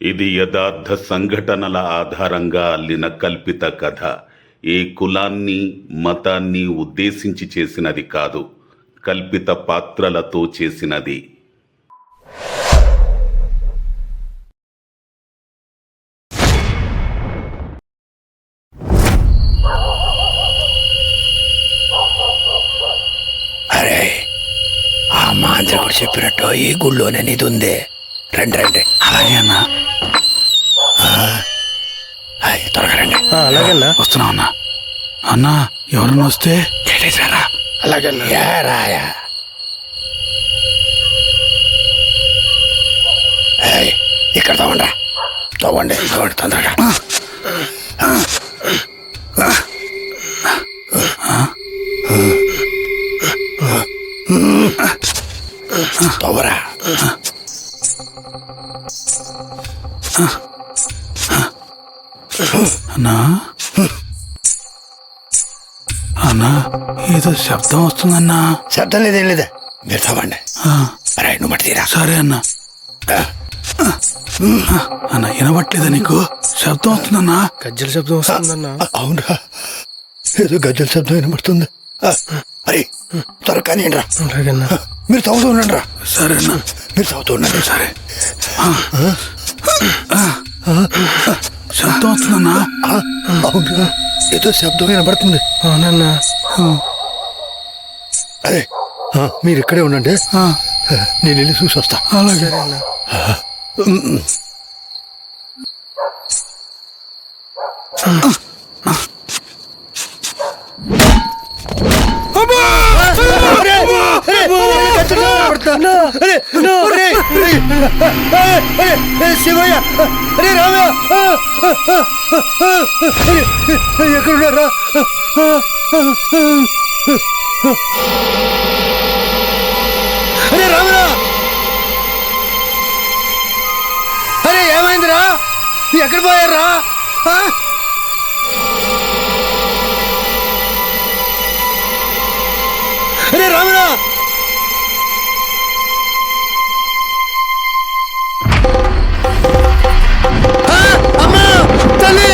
ఇది యథార్థ సంఘటనల ఆధారంగా అల్లిన కల్పిత కథ. ఏ కులాన్ని మతాన్ని ఉద్దేశించి చేసినది కాదు, కల్పిత పాత్రలతో చేసినది. అరే, ఆ మాంత్రికుడు చెప్పినట్టు ఈ గుళ్ళోనే నిధి ఉంది. రండి రండి. అలాగే అన్నా. త్వరగా రండి. అలాగే అన్నా. వస్తున్నా అన్నా. అన్నా ఎవరన్నా వస్తే రారా. అలాగే రాయా. ఇక్కడ తవ్వండి తవ్వండి తొందరగా. తవ్వరా. అన్నా అన్నా ఏదో శబ్దం వస్తుందన్నా. శబ్దం లేదేం లేదా, మీరు తవ్వండి. అరే నువ్వు మట్టి తీరా. సరే అన్నా. అన్న వినబట్లేదా నీకు? శబ్దం వస్తుందన్నా. గజ్జల శబ్దం వస్తుందన్నా. అవునరా, ఏదో గజ్జల శబ్దం వినబడుతుంది. అరే త్వరగా నేను రా. అలాగన్నా. మీరు తవ్వుతూ ఉండండి రా. సరే అన్నా. మీరు తవ్వుతూ ఉండండి. సరే. శబ్దం వస్తుందన్నా. అవునరా, ఏదో శబ్దం వినబడుతుంది. అవునన్నా. అదే మీరు ఇక్కడే ఉండండి, నేను వెళ్ళి చూసి వస్తా. అలాగే. శివయ్య, అరే రామయ్య, ఎక్కడున్నారా? అరే రామయ్య, అరే ఏమైందిరా? ఎక్కడ పోయారా? అరే రామయ్య, అమ్మా తల్లి.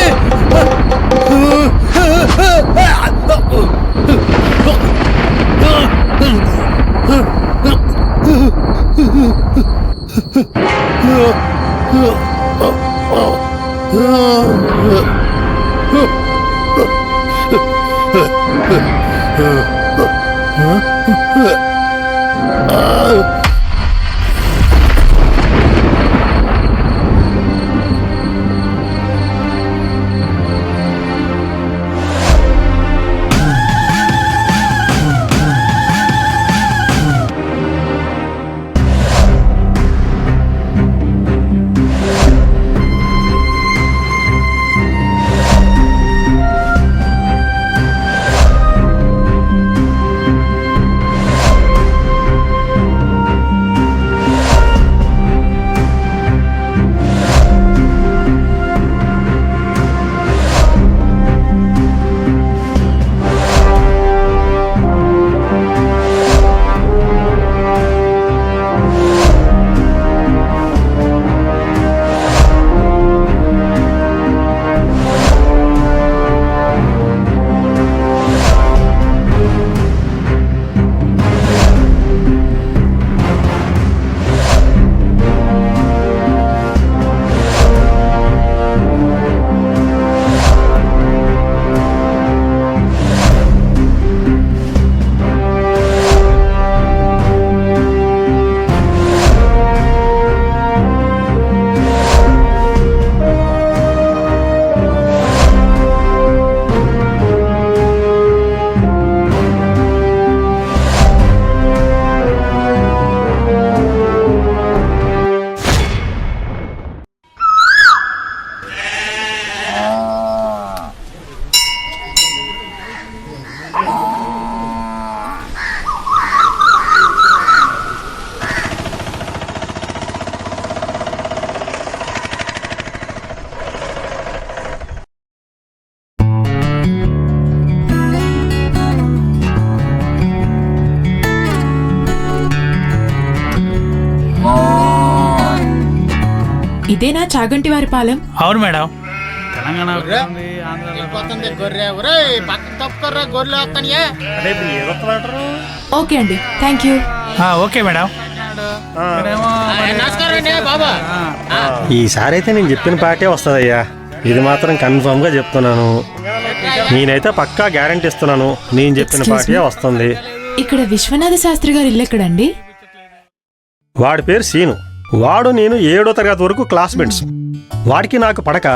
ఇదేనా చాగంటి వారి పాలెం? అవును మేడం. తెలంగాణ ఓకే అండి, థ్యాంక్ యూ. Okay madam. ఈసారి అయితే నేను చెప్పిన పార్టీ వస్తుందయ్యా, ఇది మాత్రం కన్ఫర్మ్ గా చెప్తున్నాను. నేనైతే పక్కా గ్యారంటీ ఇస్తున్నాను, నేను చెప్పిన Excuse పార్టీ me? వస్తుంది. ఇక్కడ విశ్వనాథ శాస్త్రి గారు ఇల్లు ఎక్కడండి? వాడి పేరు సీను. వాడు నేను 7వ తరగతి వరకు క్లాస్మేట్స్. వాడికి నాకు పడక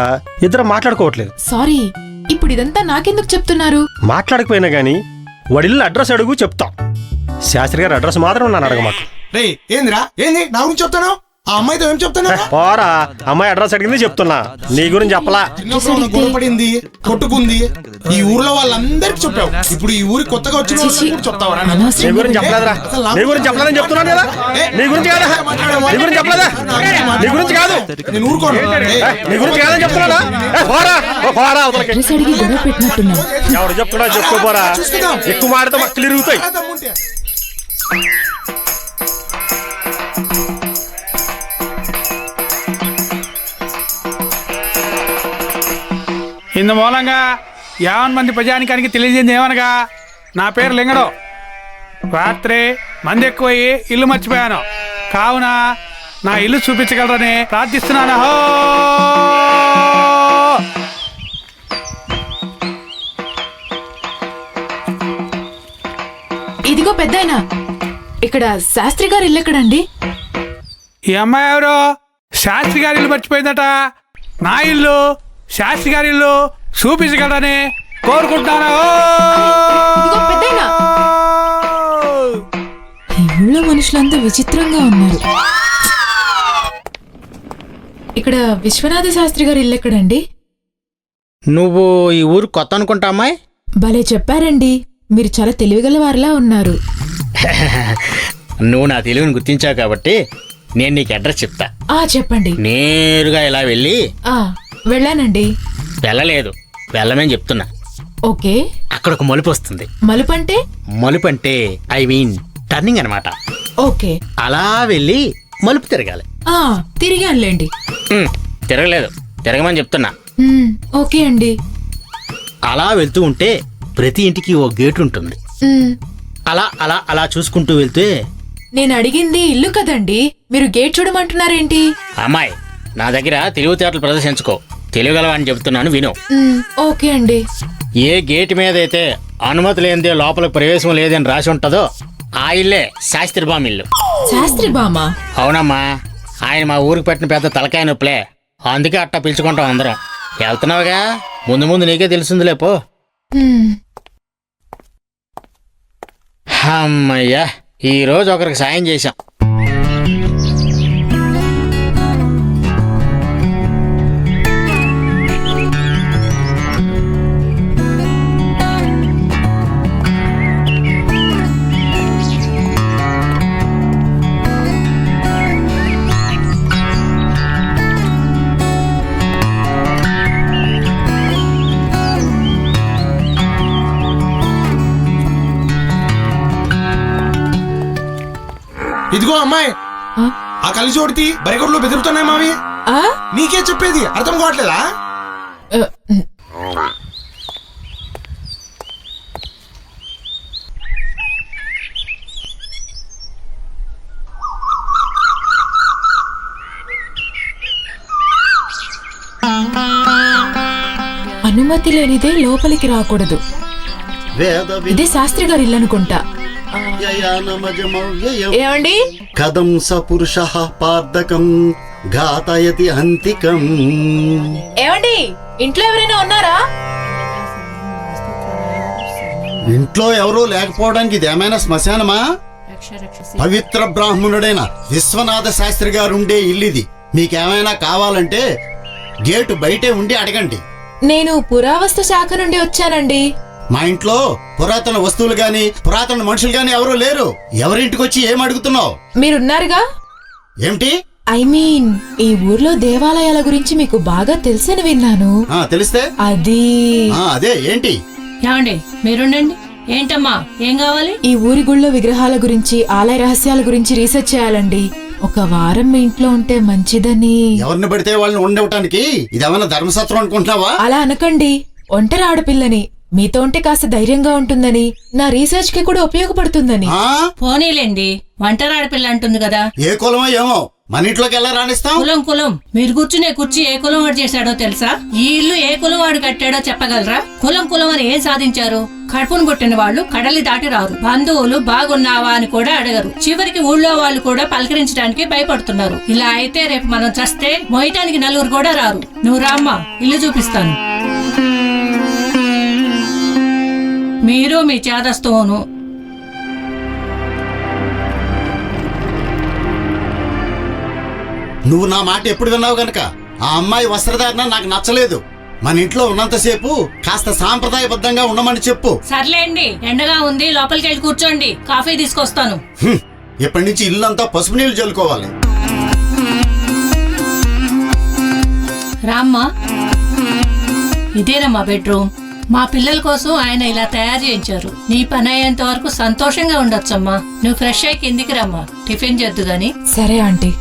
ఇద్దరు మాట్లాడుకోవట్లేదు. సారీ, ఇప్పుడు ఇదంతా నాకెందుకు చెప్తున్నారు? మాట్లాడకపోయినా గానీ వాడిల్లు అడ్రస్ అడుగు చెప్తాం. శాస్త్రి గారి అడ్రస్ మాత్రం నన్ను అడగమాకు. రే ఏందిరా, ఏంది నా గురించి చెప్తాను? ఆ అమ్మాయితో ఏం చెప్తాను? పోరా, అమ్మాయి అడ్రస్ అడిగింది చెప్తున్నా, నీ గురించి చెప్పలా. చిన్నప్పుడు గొడవపడింది, కొట్టుకుంది, ఈ ఊర్లో వాళ్ళందరికి చెప్పావు. ఇప్పుడు ఈ ఊరికి కొత్తగా వచ్చిన వాళ్ళకి కూడా చెప్తావరా? నీ గురించి చెప్పలేదురా, నీ గురించి చెప్పలేదని చెప్తున్నాను కదా. నీ గురించి కాదా, నీ గురించి చెప్పలేదా, నీ గురించి కాదు, నేను ఊరుకోను. నీ గురించి కాదని చెప్తున్నానా? పోరా, పోరా అవతలకి. అడ్రస్ అడిగి గొడవ పెట్టినట్టున్నారు. ఎవరు చెప్తున్నా చెప్పుకోపోరా, ఎక్కువ మాడితే మక్కలు ఇరుగుతాయి. ఇందు మూలంగా 50 మంది ప్రజానికానికి తెలియజేసింది ఏమనగా, నా పేరు లింగడు. రాత్రి మంది ఎక్కువయ్యి ఇల్లు మర్చిపోయాను. కావున నా ఇల్లు చూపించగలరని ప్రార్థిస్తున్నాను. హో! ఇదిగో పెద్దాయనా, ఇక్కడ శాస్త్రి గారు ఇల్లు ఎక్కడండి? ఈ అమ్మాయి ఎవరు? శాస్త్రి గారి ఇల్లు మర్చిపోయిందట. నా ఇల్లు శాస్త్రి గారి ఇల్లు చూపించగలరని కోరుకుంటున్నాను. ఇదిగో పెద్దాయనా, ఈ ఊళ్ళో మనుషులంతా విచిత్రంగా ఉన్నారు. ఇక్కడ విశ్వనాథ శాస్త్రి గారి ఇల్లు ఎక్కడండి? నువ్వు ఈ ఊరు కొత్త అనుకుంటా అమ్మాయి. భలే చెప్పారండి, మీరు చాలా తెలివిగల వారిలా ఉన్నారు. నువ్వు నా తెలివిని గుర్తించావు కాబట్టి నేను నీకు అడ్రస్ చెప్తా. చెప్పండి. నేరుగా ఇలా వెళ్ళి. వెళ్ళానండి. వెళ్ళలేదు, వెళ్ళమని చెప్తున్నా. ఓకే. అక్కడ ఒక మలుపు వస్తుంది. మలుపు అంటే? మలుపు అంటే ఐ మీన్ టర్నింగ్ అనమాట. ఓకే. అలా వెళ్ళి మలుపు తిరగాలి. తిరిగానులేండి. తిరగలేదు, తిరగమని చెప్తున్నా. ఓకే అండి. అలా వెళ్తూ ఉంటే ప్రతి ఇంటికి ఓ గేట్ ఉంటుంది. అలా అలా అలా చూసుకుంటూ వెళ్తే. నేను అడిగింది ఇల్లు కదండి, మీరు గేట్ చూడమంటున్నారేంటి? అమ్మాయి, నా దగ్గర తెలివితేటలు ప్రదర్శించుకో, తెలియగలవని చెప్తున్నాను, విను. ఓకే అండి. ఏ గేట్ మీద అయితే అనుమతి లేనిదే లోపలికి ప్రవేశం లేదని రాసి ఉంటుందో ఆ ఇల్లే శాస్త్రి బామ్మ ఇల్లు. శాస్త్రి బామ్మ? అవునమ్మా, ఆయన మా ఊరికి పెట్టిన పెద్ద తలకాయ నొప్పులే, అందుకే అట్టా పిలుచుకుంటాం అందరం. వెళ్తున్నావుగా, ముందు ముందు నీకే తెలిసిందిలే పో. అమ్మయ్యా, ఈరోజు ఒకరికి సాయం చేశాం. ఇదిగో అమ్మాయి, ఆ కలిసి ఓడితి బరిగొడ్లు బెదురుతున్నాయి మావి. నీకే చెప్పేది అర్థం కావట్లేదా? అనుమతి లేనిదే లోపలికి రాకూడదు. ఇదే శాస్త్రి గారి ఇల్లు అనుకుంటా. ఏమండి? కథం స పురుషః పార్థకం ఘాతయతి హంతికం. ఏమండి, ఇంట్లో ఎవరైనా ఉన్నారా? ఇంట్లో ఎవరూ లేకపోవడానికి ఇదేమైనా శ్మశానమా? పవిత్ర బ్రాహ్మణుడైన విశ్వనాథ శాస్త్రి గారు ఉండే ఇల్లిది. మీకేమైనా కావాలంటే గేటు బయటే ఉండి అడగండి. నేను పురావస్తు శాఖ నుండి వచ్చానండి. మా ఇంట్లో పురాతన వస్తువులు గాని పురాతన మనుషులు గాని ఎవరూ లేరు. ఎవరింటికి వచ్చి ఏం అడుగుతున్నావు? మీరున్నారుగా. ఏమిటి? ఐ మీన్, ఈ ఊర్లో దేవాలయాల గురించి మీకు బాగా తెలుసని విన్నాను. తెలిస్తే అది అదే ఏంటి? ఏమండి, మీరుండండి. ఏంటమ్మా, ఏం కావాలి? ఈ ఊరి గుళ్ళో విగ్రహాల గురించి, ఆలయ రహస్యాల గురించి రీసెర్చ్ చేయాలండి. ఒక వారం మీ ఇంట్లో ఉంటే మంచిదని. ఎవరిని పడితే వాళ్ళని ఉండవటానికి ఇదేమన్నా ధర్మసత్రం అనుకుంటున్నావా? అలా అనకండి, ఒంటరి ఆడపిల్లని, మీతో ఉంటే కాస్త ధైర్యంగా ఉంటుందని, నా రీసెర్చ్ కి కూడా ఉపయోగపడుతుందని. ఆ? పోనీలేండి, వంటర ఆడపిల్ల అంటుంది కదా. ఏ కులమో ఏమో, మన ఇంట్లోకి ఎలా రాణిస్తాం? కులం మీరు కూర్చునే కుర్చీ ఏ కులం వాడు చేశాడో తెలుసా? ఈ ఇల్లు ఏ కులం వాడు కట్టాడో చెప్పగలరా? కులం అని ఏం సాధించారు? కడుపును పుట్టిన వాళ్ళు కడలి దాటి రారు. బంధువులు బాగున్నావా అని కూడా అడగరు. చివరికి ఊళ్ళో వాళ్ళు కూడా పలకరించడానికి భయపడుతున్నారు. ఇలా అయితే రేపు మనం చస్తే మోయటానికి నలుగురు కూడా రారు. నువ్వు రామ్మా, ఇల్లు చూపిస్తాను. మీరు మీ చేదస్తోను. నువ్వు నా మాట ఎప్పుడు విన్నావు గనక ఆ అమ్మాయి వస్త్రధారణ నాకు నచ్చలేదు. మన ఇంట్లో ఉన్నంతసేపు కాస్త సాంప్రదాయబద్ధంగా ఉండమని చెప్పు. సర్లేండి, ఎండగా ఉంది, లోపలికి వెళ్ళి కూర్చోండి, కాఫీ తీసుకొస్తాను. ఇప్పటి నుంచి ఇల్లంతా పసుపు నీళ్లు చల్లుకోవాలి. రామ్మా, ఇదేనమ్మా బెడ్రూమ్. మా పిల్లల కోసం ఆయన ఇలా తయారు చేయించారు. నీ పని అయ్యేంత వరకు సంతోషంగా ఉండొచ్చమ్మా. నువ్వు ఫ్రెష్ అయ్యి కిందికి రమ్మా, టిఫిన్ చేద్దు గాని. సరే ఆంటీ.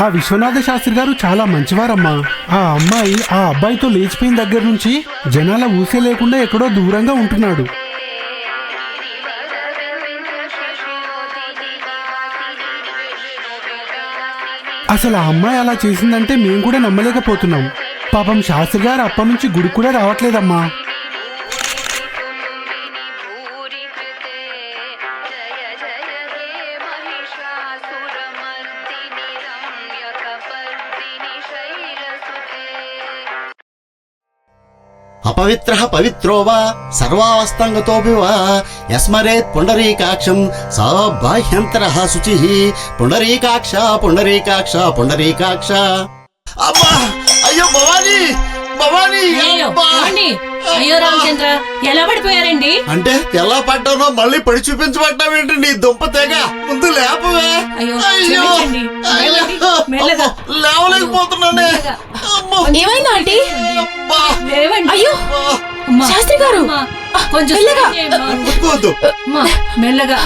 ఆ విశ్వనాథ శాస్త్రి గారు చాలా మంచివారమ్మా. ఆ అమ్మాయి ఆ అబ్బాయితో లేచిపోయిన దగ్గర నుంచి జనాల ఊసే లేకుండా ఎక్కడో దూరంగా ఉంటున్నాడు. అసలు ఆ అమ్మాయి అలా చేసిందంటే మేము కూడా నమ్మలేకపోతున్నాం. పాపం శాస్త్రి గారు అప్పటి నుంచి గుడి కూడా రావట్లేదమ్మా. అపవిత్రః పవిత్రో వా సర్వావస్థంగతోపి వా యస్మరేత్ పుండరీకాక్షం సా బాహ్యంతరః శుచిః. పుండరీకాక్ష పుండరీకాక్ష పుండరీకాక్ష. అబ్బా, అయ్యో భవానీ, భవానీ. అయ్యో, అబ్బా. ఏమండి? అయ్యో రామచంద్ర, ఎలా పడిపోయారండి? అంటే ఎలా పడ్డానో మళ్ళీ పడి చూపించబడ్డావేంటి నీ దుంప తెగ? ముందు లేపవే. అయ్యో, క్షమించండి. లేవండి, మెల్లగా. లేవలేకపోతున్నానే. మెల్లగా. అమ్మో. ఏమైంది ఆంటీ? అబ్బా. లేవండి. అయ్యో, అమ్మా, శాస్త్రి గారు. అమ్మా, కొంచెం మెల్లగా. సాయం చేయమ్మా. ముట్టుకోవద్దు. అమ్మా, మెల్లగా.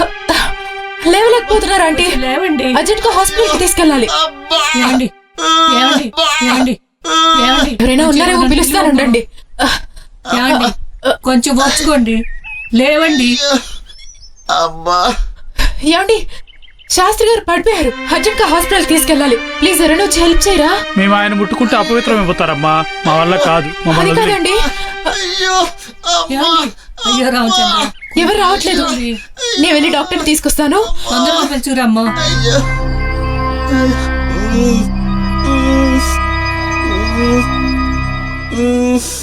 లేవలేకపోతున్నారు ఆంటీ. లేవండి. అర్జెంట్ గా హాస్పిటల్ కి తీసుకెళ్ళాలి. అబ్బా. ఏమండి? ఏమండి? ఏమండి? ఏమండి? ఎవరైనా ఉన్నారేమో పిలుస్తానుండండి. ఏమండి? కొంచెం వచ్చుకోండి. లేవండి. అబ్బా. ఏమండి, శాస్త్రి గారు పడిపోయారు. అర్జెంట్ గా హాస్పిటల్ తీసుకెళ్ళాలి. ప్లీజ్ ఎవరైనా వచ్చి హెల్ప్ చేయరా? మేము ఆయన ముట్టుకుంటే అపవిత్రం అయిపోతారమ్మా. మా వల్ల కాదు. అది మమ్మల్ని వదిలేయ్. కాదండి, అయ్యో. అమ్మా. ఏమండి? అయ్యో రామచంద్ర, ఎవరు రావట్లేదు. నేను వెళ్ళి డాక్టర్ తీసుకొస్తాను. తొందరగా పిలుచుకురమ్మా. అయ్యో.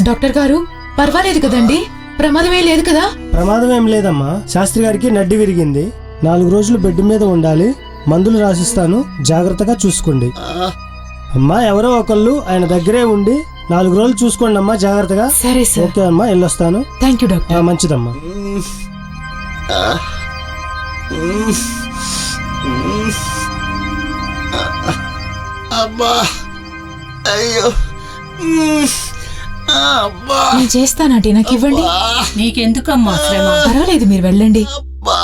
డాక్టర్ గారు, పర్వాలేదు కదండి? ప్రమాదమే లేదు కదా? ప్రమాదం ఏం లేదమ్మా. శాస్త్రి గారికి నడ్డి విరిగింది. 4 రోజులు బెడ్ మీద ఉండాలి. మందులు రాసిస్తాను, జాగ్రత్తగా చూసుకోండి. అమ్మా, ఎవరో ఒకళ్ళు ఆయన దగ్గరే ఉండి 4 రోజులు చూసుకోండి అమ్మా, జాగ్రత్తగా. సరే సార్. ఓకే అమ్మా, వెళ్ళొస్తాను. Thank you doctor. మంచిదమ్మా. అబ్బా. అయ్యో. అబ్బా. నేను చేస్తానంటే నాకు ఇవ్వండి. నీకెందుకమ్మా శ్రమ? పర్వాలేదు, మీరు వెళ్ళండి. అబ్బా.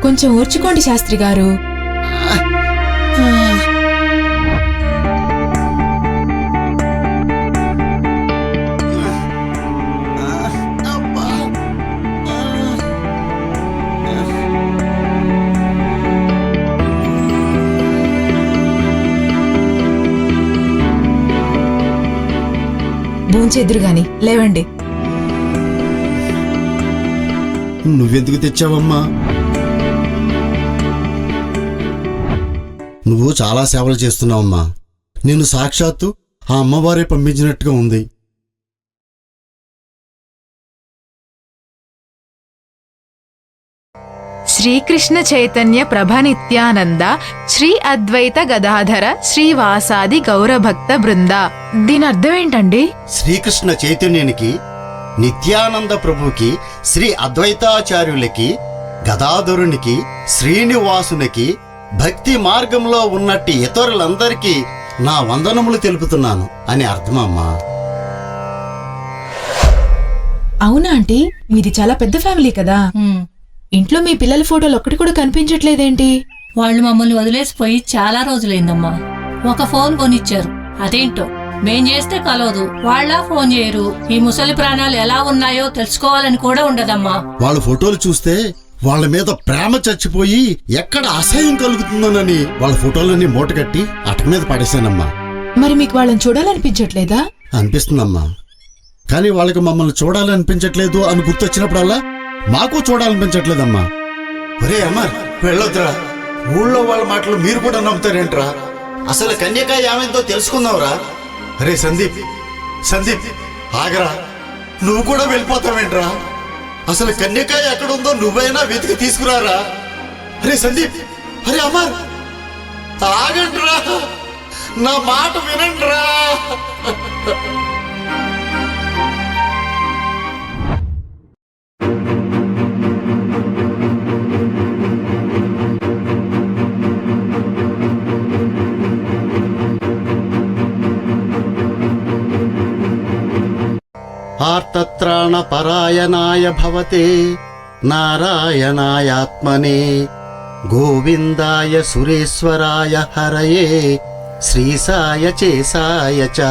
కొంచెం ఓర్చుకోండి శాస్త్రి గారు. భోంచేద్దురు గాని, లేవండి. నువ్వెందుకు తెచ్చావమ్మా? నువ్వు చాలా సేవలు చేస్తున్నావమ్మా. నేను సాక్షాత్తు ఆ అమ్మవారే పంపించినట్టుగా ఉంది. శ్రీకృష్ణ చైతన్య ప్రభ నిత్యానంద శ్రీ అద్వైత గదాధర శ్రీవాసాది గౌరభక్త బృంద. దీని అర్థం ఏంటండి? శ్రీకృష్ణ చైతన్యునికి, నిత్యానంద ప్రభుకి, శ్రీ అద్వైతాచార్యులకి, గదాధరునికి, శ్రీనివాసునికి, భక్తి మార్గంలో ఉన్నట్టి ఇతరులందరికీ నా వందనములు తెలుపుతున్నాను అని అర్థమమ్మా. అవునా ఆంటీ, మీది చాలా పెద్ద ఫ్యామిలీ కదా. ఉమ్, ఇంట్లో మీ పిల్లల ఫోటోలు ఒక్కటి కూడా కనిపించట్లేదేంటి? వాళ్ళు మమ్మల్ని వదిలేసిపోయి చాలా రోజులైందమ్మా. ఒక ఫోన్ కొనిచ్చారు, అదేంటో మేం చేస్తే కలవదు, వాళ్ళ ఫోన్ చేయరు. ఈ ముసలి ప్రాణాలు ఎలా ఉన్నాయో తెలుసుకోవాలని కూడా ఉండదమ్మా. వాళ్ళ ఫోటోలు చూస్తే వాళ్ళ మీద ప్రేమ చచ్చిపోయి ఎక్కడ అసహ్యం కలుగుతుందోనని వాళ్ళ ఫోటోలన్నీ మూటగట్టి అటక మీద పడేశానమ్మా. మరి మీకు వాళ్ళని చూడాలనిపించట్లేదా? అనిపిస్తుందమ్మా, కానీ వాళ్ళకి మమ్మల్ని చూడాలనిపించట్లేదు అని గుర్తొచ్చినప్పుడల్లా మాకు చూడాలనిపించట్లేదమ్మా. ఒరే అమర్, వెళ్ళొద్దురా. ఊళ్ళో వాళ్ళ మాటలు మీరు కూడా నమ్ముతారేంట్రా? అసలు కన్యక ఏమైందో తెలుసుకుందాంరా. అరే సందీప్, సందీప్ ఆగరా, నువ్వు కూడా వెళ్ళిపోతావేంట్రా? అసలు కన్యక ఎక్కడుందో నువ్వైనా వెతికి తీసుకురారా. అరే సందీప్, అరే అమర్, ఆగండ్రా, నా మాట వినండ్రా. ఆర్తత్రాణ పరాయణాయ భవతే నారాయణాయాత్మనే గోవిందాయ సురేశ్వరాయ హరయే శ్రీసాయ చేసాయ చ.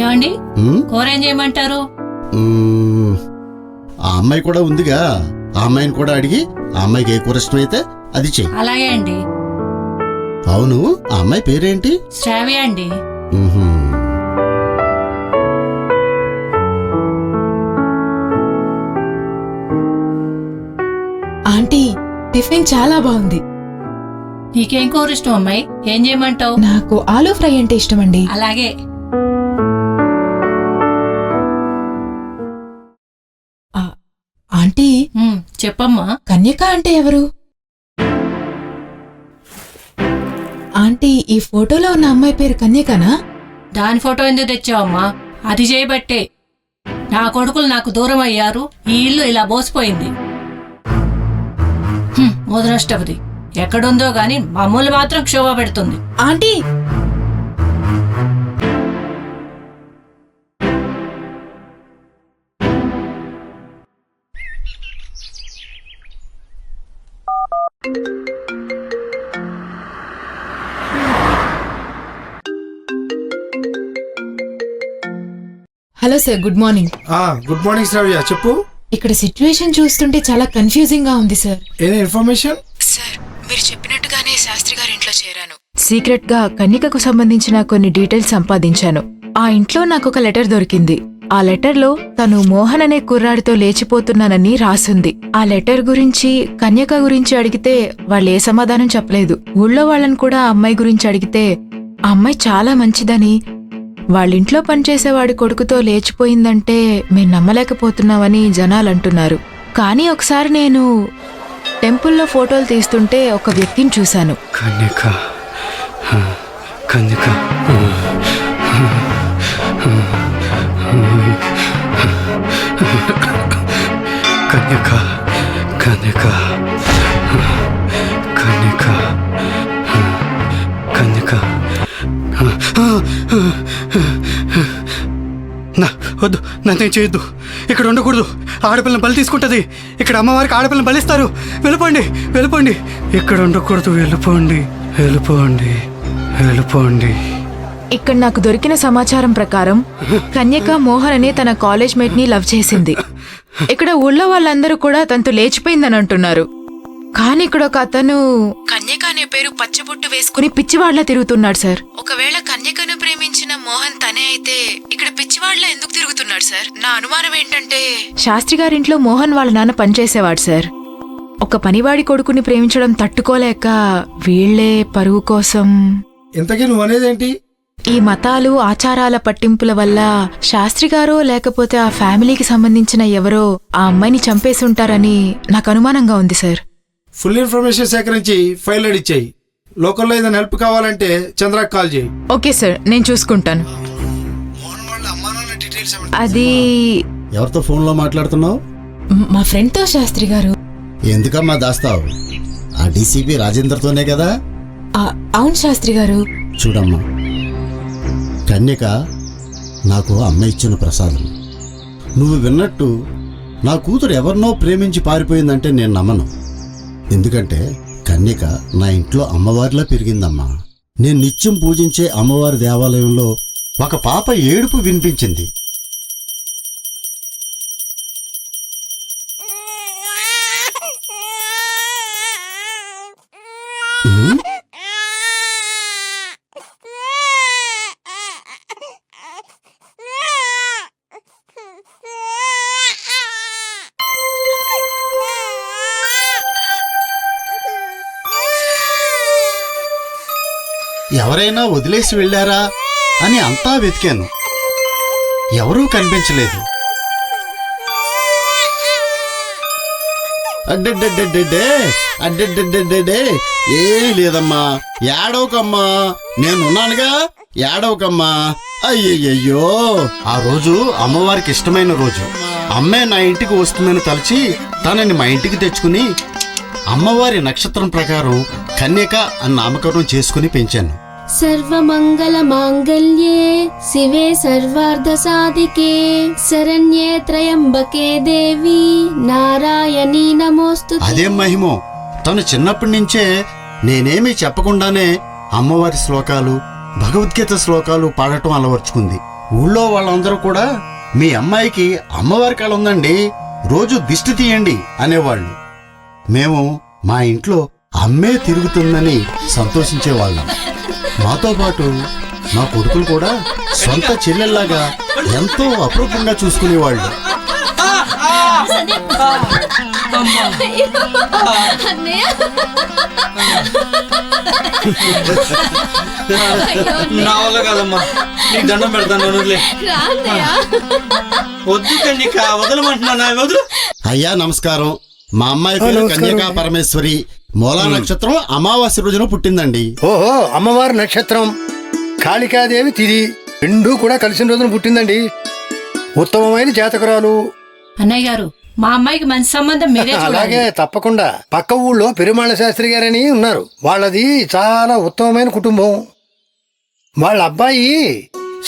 ఏమండి, ఉమ్, కూర ఏం చేయమంటారు? ఆ అమ్మాయి కూడా ఉందిగా, ఆ అమ్మాయిని కూడా అడిగి ఆ అమ్మాయికి ఏ కూర ఇష్టమైతే అది చెయ్యి. అలాగే అండి. అవును, ఆ అమ్మాయి పేరేంటి? శ్రావ్య అండి. ఉహుం. ఆంటీ, టిఫిన్ చాలా బాగుంది. నీకేం కూర ఇష్టం అమ్మాయి? ఏం చేయమంటావు? నాకు ఆలూ ఫ్రై అంటే ఇష్టమండి. అలాగే. ఆంటీ, చెప్పమ్మా. కన్యక అంటే ఎవరు? ఆంటీ, ఈ ఫోటోలో ఉన్న అమ్మాయి పేరు కన్యకనా? దాని ఫోటో ఎందుకు తెచ్చావమ్మా? అది చేయబట్టే నా కొడుకులు నాకు దూరం అయ్యారు, ఈ ఇల్లు ఇలా బోసిపోయింది. ముదనష్టపతి ఎక్కడుందో గాని మమ్మల్ని మాత్రం క్షోభ పెడుతుంది. Aunty, hello sir, good morning. Good morning Shravya, చెప్పు. ఇక్కడ సిచ్యువేషన్ చూస్తుంటే చాలా కన్ఫ్యూజింగ్ గా ఉంది సార్. ఏనా ఇన్ఫర్మేషన్? సార్, మీరు చెప్పినట్టుగానే శాస్త్రి గారి ఇంట్లో చేరాను. సీక్రెట్ గా కన్యకకు సంబంధించిన కొన్ని డీటెయిల్స్ సంపాదించాను. ఆ ఇంట్లో నాకు ఒక లెటర్ దొరికింది. ఆ లెటర్ లో తను మోహన్ అనే కుర్రాడితో లేచిపోతున్నానని రాసుంది. ఆ లెటర్ గురించి, కన్యక గురించి అడిగితే వాళ్ళు ఏ సమాధానం చెప్పలేదు. ఊళ్ళో వాళ్ళని కూడా ఆ అమ్మాయి గురించి అడిగితే ఆ అమ్మాయి చాలా మంచిదని, వాళ్ళింట్లో పనిచేసేవాడి కొడుకుతో లేచిపోయిందంటే మేం నమ్మలేకపోతున్నామని జనాలంటున్నారు. కానీ ఒకసారి నేను టెంపుల్లో ఫోటోలు తీస్తుంటే ఒక వ్యక్తిని చూశాను. కన్యక, కన్యక, కన్యక, కన్యక, కన్యక, కన్యక. వద్దు, నన్నేం చేయొద్దు. ఇక్కడ ఉండకూడదు. ఆడపిల్లని బలి తీసుకుంటుంది. ఇక్కడ అమ్మవారికి ఆడపిల్లని బలిస్తారు. వెళ్ళిపోండి, వెళ్ళిపోండి. ఇక్కడ ఉండకూడదు. వెళ్ళిపోండి, వెళ్ళిపోండి, వెళ్ళిపోండి. ఇక్కడ నాకు దొరికిన సమాచారం ప్రకారం కన్యక మోహన్ అనే తన కాలేజ్ మేట్ ని లవ్ చేసింది. ఇక్కడ ఊళ్ళో వాళ్ళందరూ కూడా తనతో లేచిపోయిందని అంటున్నారు. కానీ ఇక్కడ ఒక అతను కన్యక అనే పేరు పచ్చబొట్టు వేసుకుని పిచ్చివాళ్లా తిరుగుతున్నాడు సార్. ఒకవేళ కన్యకను ప్రేమించిన మోహన్ తనే అయితే ఇక్కడ పిచ్చివాళ్లా ఎందుకు తిరుగుతున్నాడు సార్? నా అనుమానం ఏంటంటే శాస్త్రి గారింట్లో మోహన్ వాళ్ళ నాన్న పనిచేసేవాడు సార్. ఒక పనివాడి కొడుకుని ప్రేమించడం తట్టుకోలేక వీళ్లే పరువు కోసం ఇంతకీ నువ్వు అనేదేంటి? ఈ మతాలు ఆచారాల పట్టింపుల వల్ల శాస్త్రి గారో లేకపోతే ఆ ఫ్యామిలీకి సంబంధించిన ఎవరో ఆ అమ్మాయిని చంపేసి ఉంటారని నాకు అనుమానంగా ఉంది సార్. ఫుల్ ఇన్ఫర్మేషన్ సేకరించి ఫైల్ రెడీ చేయి. లోకల్లో ఏదైనా హెల్ప్ కావాలంటే చంద్రాకి కాల్ చేయి. ఓకే సార్, నేను చూసుకుంటాను. అది ఎవరితో ఫోన్లో మాట్లాడుతున్నావు? మా ఫ్రెండ్తో శాస్త్రి గారు. ఎందుకమ్మా దాస్తావు? ఆ డీసీపీ రాజేంద్రతోనే కదా? అవును శాస్త్రి గారు. చూడమ్మా, కన్యక నాకు అమ్మ ఇచ్చిన ప్రసాదం. నువ్వు విన్నట్టు నా కూతురు ఎవరినో ప్రేమించి పారిపోయిందంటే నేను నమ్మను. ఎందుకంటే కన్యక నా ఇంట్లో అమ్మవారిలా పెరిగిందమ్మా. నేను నిత్యం పూజించే అమ్మవారి దేవాలయంలో ఒక పాప ఏడుపు వినిపించింది. ఎవరైనా వదిలేసి వెళ్ళారా అని అంతా వెతికాను. ఎవరూ కనిపించలేదు. అడ్డెడ్డెడ్డెడ్డే ఏమీ లేదమ్మా. ఏడవకమ్మా, నేనున్నానుగా, ఏడవకమ్మా. అయ్యయ్యో, ఆ రోజు అమ్మవారికి ఇష్టమైన రోజు. అమ్మే నా ఇంటికి వస్తుందని తలచి తనని మా ఇంటికి తెచ్చుకుని అమ్మవారి నక్షత్రం ప్రకారం కన్యక అని నామకరణం చేసుకుని పెంచాను. సర్వమంగళ మాంగళ్యే శివే సర్వార్థ సాధికే శరణ్యే త్రయంబకే దేవి నారాయణీ నమోస్తుతే. అదేం మహిమో, తను చిన్నప్పటి నుంచే నేనేమీ చెప్పకుండానే అమ్మవారి శ్లోకాలు, భగవద్గీత శ్లోకాలు పాడటం అలవర్చుకుంది. ఊళ్ళో వాళ్ళందరూ కూడా మీ అమ్మాయికి అమ్మవారి కళ ఉందండి, రోజు దిష్టి తీయండి అనేవాళ్ళు. మేము మా ఇంట్లో అమ్మే తిరుగుతుందని సంతోషించేవాళ్ళం. మాతో పాటు మా కొడుకులు కూడా సొంత చెల్లెల్లాగా ఎంతో అపరూపంగా చూసుకునేవాళ్ళు. నా వల్ల కాదమ్మా, నీకు దండం పెడతాను, వదిలే. వద్దు కన్యక, వదలమంటున్నా, వదులు. అయ్యా నమస్కారం. మా అమ్మాయి పేరు కన్యకా పరమేశ్వరి. మూలా నక్షత్రం అమావాస్య రోజున పుట్టిందండి. ఓహో, అమ్మవారి నక్షత్రం కాళికాదేవి తిది రెండూ కూడా కలిసిన రోజున పుట్టిందండి. ఉత్తమమైన జాతకురాలు. అన్నయ్య గారు, మా అమ్మాయికి మంచి సంబంధం మీరే చూడాలి. అలాగే, తప్పకుండా. పక్క ఊళ్ళో పెరుమాళ శాస్త్రి గారని ఉన్నారు. వాళ్ళది చాలా ఉత్తమమైన కుటుంబం. వాళ్ళ అబ్బాయి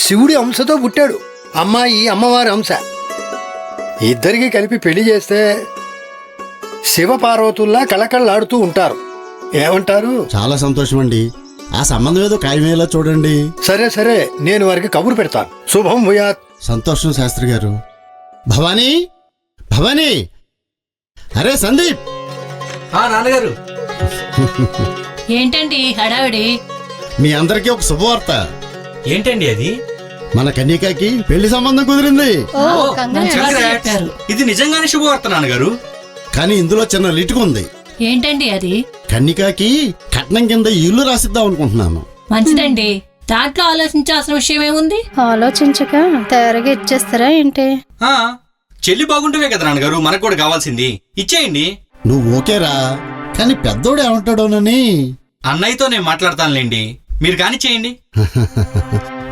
శివుడి అంశతో పుట్టాడు, అమ్మాయి అమ్మవారి అంశ. ఇద్దరికి కలిపి పెళ్లి చేస్తే శివపార్వతుల్లా కళకళలాడుతూ ఉంటారు. ఏమంటారు? చాలా సంతోషం అండి. ఆ సంబంధం ఏదో ఖాయమయ్యేలా చూడండి. సరే సరే, నేను వారికి కబురు పెడతాను. శుభం భూయాత్. సంతోషం శాస్త్రి గారు. భవానీ, భవానీ, అరే సందీప్. నాన్నగారు. ఏంటండి హడావిడి? మీ అందరికీ ఒక శుభవార్త. ఏంటండి అది? మన కన్యకకి పెళ్లి సంబంధం కుదిరింది. మంచిగా చెప్పారు. ఇది నిజంగానే శుభవార్త నాన్నగారు. కానీ ఇందులో చిన్న లిటుకు ఉంది. ఏంటండి అది? కన్యకకి కట్నం కింద ఇల్లు రాసిద్దాం అనుకుంటున్నాను. మంచిదండి, దాంట్లో ఆలోచించాల్సిన విషయం ఏముంది? ఆలోచించక తయారుగా ఇచ్చేస్తారా ఏంటి? చెల్లి బాగుంటమే కదా నాన్నగారు, మనకు కూడా కావాల్సింది. ఇచ్చేయండి. నువ్వు ఓకేరా, కానీ పెద్దోడు ఏమంటాడోనని. అన్నయ్యతో నేను మాట్లాడతానులేండి, మీరు కాని చేయండి.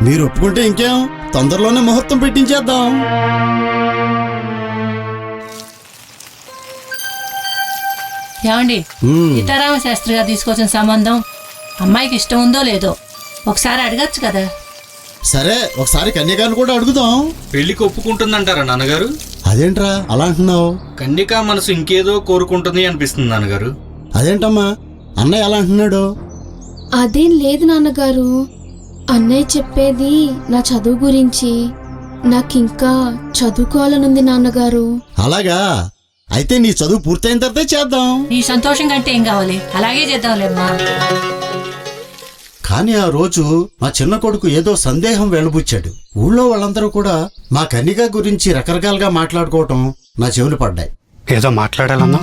మీరు ఒప్పుకుంటే ఇంకేం, తొందరలోనే ముహూర్తం పెట్టించేద్దాం. ఏమండి, సీతారామ శాస్త్రి గారు తీసుకొచ్చిన సంబంధం అమ్మాయికి ఇష్టం ఉందో లేదో ఒకసారి అడగచ్చు కదా. సరే, ఒకసారి కన్యకాన్ని కూడా అడుగుదాం. పెళ్లికి ఒప్పుకుంటుందంటారా నాన్నగారు? అదేంట్రా అలా అంటున్నావు? కన్యక మనసు ఇంకేదో కోరుకుంటుంది అనిపిస్తుంది నాన్నగారు. అదేంటమ్మా అన్నయ్య అలా అంటున్నాడు? అదేం లేదు నాన్నగారు, అన్నయ్య చెప్పేది నా చదువు గురించి. నాకింకా చదువుకోవాలనుంది నాన్నగారు. అలాగా, అయితే నీ చదువు పూర్తయిన తర్వాత చేద్దాం. నీ సంతోషం కంటే ఏం కావాలి, అలాగే చేద్దాంలేమ్మా. కానీ ఆ రోజు మా చిన్న కొడుకు ఏదో సందేహం వెలుబుచ్చాడు. ఊళ్ళో వాళ్ళందరూ కూడా మా కన్యక గురించి రకరకాలుగా మాట్లాడుకోవటం నా చెవులు పడ్డాయి. ఏదో మాట్లాడాలన్నా?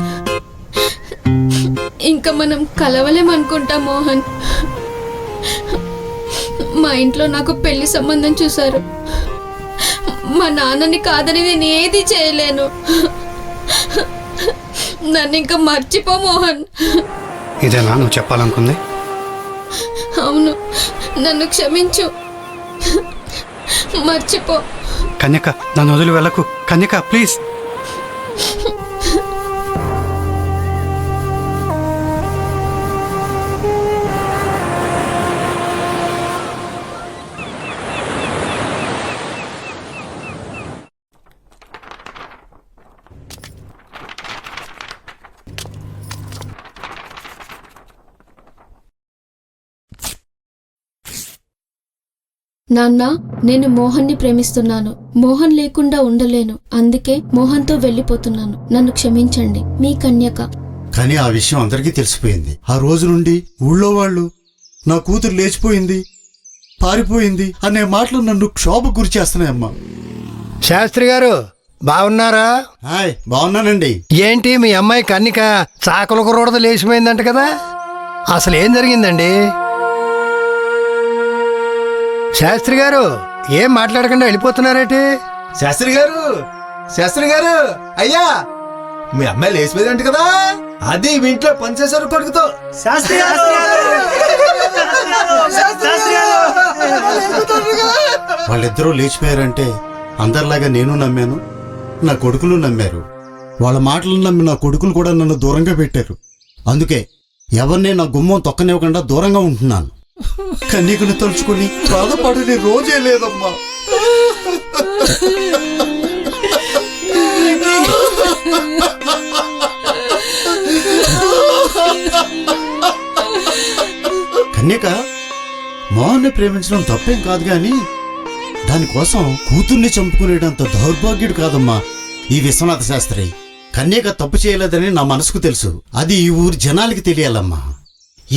ఇంకా మనం కలవలేమనుకుంటా మోహన్. మా ఇంట్లో నాకు పెళ్లి సంబంధం చూశారు. మా నాన్నని కాదని నేను ఏది చేయలేను. నన్ను ఇంకా మర్చిపో మోహన్. ఇదేనా నువ్వు చెప్పాలనుకుంది? అవును, నన్ను క్షమించు, మర్చిపో. కన్యక, నన్ను వదిలి వెళ్ళకు కన్యక, ప్లీజ్. నాన్న, నేను మోహన్ని ప్రేమిస్తున్నాను. మోహన్ లేకుండా ఉండలేను. అందుకే మోహన్తో వెళ్ళిపోతున్నాను. నన్ను క్షమించండి, మీ కన్యక. కానీ ఆ విషయం అందరికీ తెలిసిపోయింది. ఆ రోజు నుండి ఊళ్ళో వాళ్ళు నా కూతురు లేచిపోయింది, పారిపోయింది అనే మాటలు నన్ను క్షోభకు గురి చేస్తున్నాయమ్మా. శాస్త్రి గారు బాగున్నారా? హాయ్, బాగున్నానండి. ఏంటి మీ అమ్మాయి కన్నిక చాకల కుర్రోడతో లేచిపోయిందంట కదా, అసలు ఏం జరిగిందండి? శాస్త్రి గారు ఏం మాట్లాడకుండా వెళ్ళిపోతున్నారేటి? శాస్త్రి గారు, శాస్త్రి గారు, అయ్యా మీ అమ్మాయి లేచిపోయిందంట కదా, అది మీ ఇంట్లో పనిచేశారు కొడుకుతో. శాస్త్రి గారు! వాళ్ళిద్దరూ లేచిపోయారంటే అందరిలాగా నేను నమ్మాను, నా కొడుకులు నమ్మారు. వాళ్ళ మాటలు నమ్మి నా కొడుకులు కూడా నన్ను దూరంగా పెట్టారు. అందుకే ఎవరిని నా గుమ్మం తొక్కనివ్వకుండా దూరంగా ఉంటున్నాను. కన్నీకుని తలుచుకుని బాధపడని రోజే లేదమ్మా. కన్యక, మోహన్ని ప్రేమించడం తప్పేం కాదు గాని దానికోసం కూతుర్ని చంపుకునేటంత దౌర్భాగ్యుడు కాదమ్మా ఈ విశ్వనాథ శాస్త్రి. కన్యక తప్పు చేయలేదని నా మనసుకు తెలుసు. అది ఈ ఊరి జనాలకి తెలియాలమ్మా.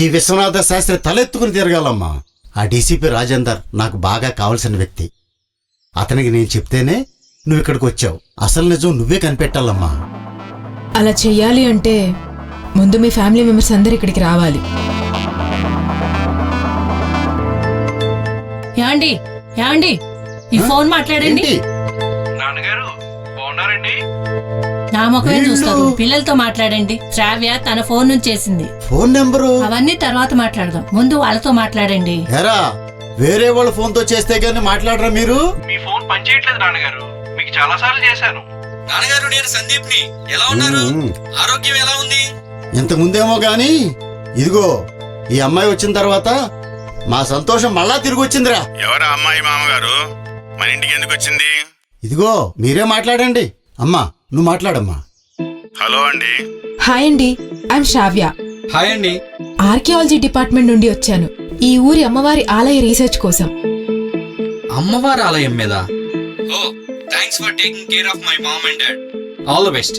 ఈ విశ్వనాథ శాస్త్రి తలెత్తుకుని తిరగాలమ్మా. ఆ డీసీపీ రాజేందర్ నాకు బాగా కావలసిన వ్యక్తి. అతనికి నేను చెప్తేనే నువ్వు ఇక్కడికి వచ్చావు. అసలు నిజం నువ్వే కనిపెట్టాలమ్మా. అలా చెయ్యాలి అంటే ముందు మీ ఫ్యామిలీ మెంబర్స్ అందరు ఇక్కడికి రావాలి. యాండి యాండి, ఈ ఫోన్ మాట్లాడండి. ఏంటి? నాన్నగారు బాగున్నారండి? నా ముఖమే చూస్తారు, పిల్లలతో మాట్లాడండి. శ్రావ్య తన ఫోన్ నుంచి చేసింది. ఫోన్ నెంబరు అవన్నీ తర్వాత మాట్లాడదాం, ముందు వాళ్ళతో మాట్లాడండి. ఎరా, వేరే వాళ్ళ ఫోన్ తో చేస్తే గానీ మాట్లాడరా మీరు? మీ ఫోన్ పనిచేయట్లేదు నాన్నగారు, మీకు చాలా సార్లు చేశాను. నాన్నగారు, నేను సందీప్ ని. ఎలా ఉన్నారు? ఆరోగ్యం ఎలా ఉంది? ఇంతకుముందేమో గాని ఇదిగో ఈ అమ్మాయి వచ్చిన తర్వాత మా సంతోషం మళ్ళా తిరిగి వచ్చిందిరా. ఎవరా అమ్మాయి మామగారు? మన ఇంటికి ఎందుకు వచ్చింది? ఇదిగో మీరే మాట్లాడండి. అమ్మా, నువ్వు మాట్లాడమ్మా. హలో అండి. హాయ్ అండి, ఐఎమ్ శ్రావ్య. హాయ్ అండి. ఆర్కియాలజీ డిపార్ట్మెంట్ నుండి వచ్చాను ఈ ఊరి అమ్మవారి ఆలయ రీసెర్చ్ కోసం. అమ్మవారి ఆలయం మీద? Oh, thanks for taking care of my mom and dad. All the best.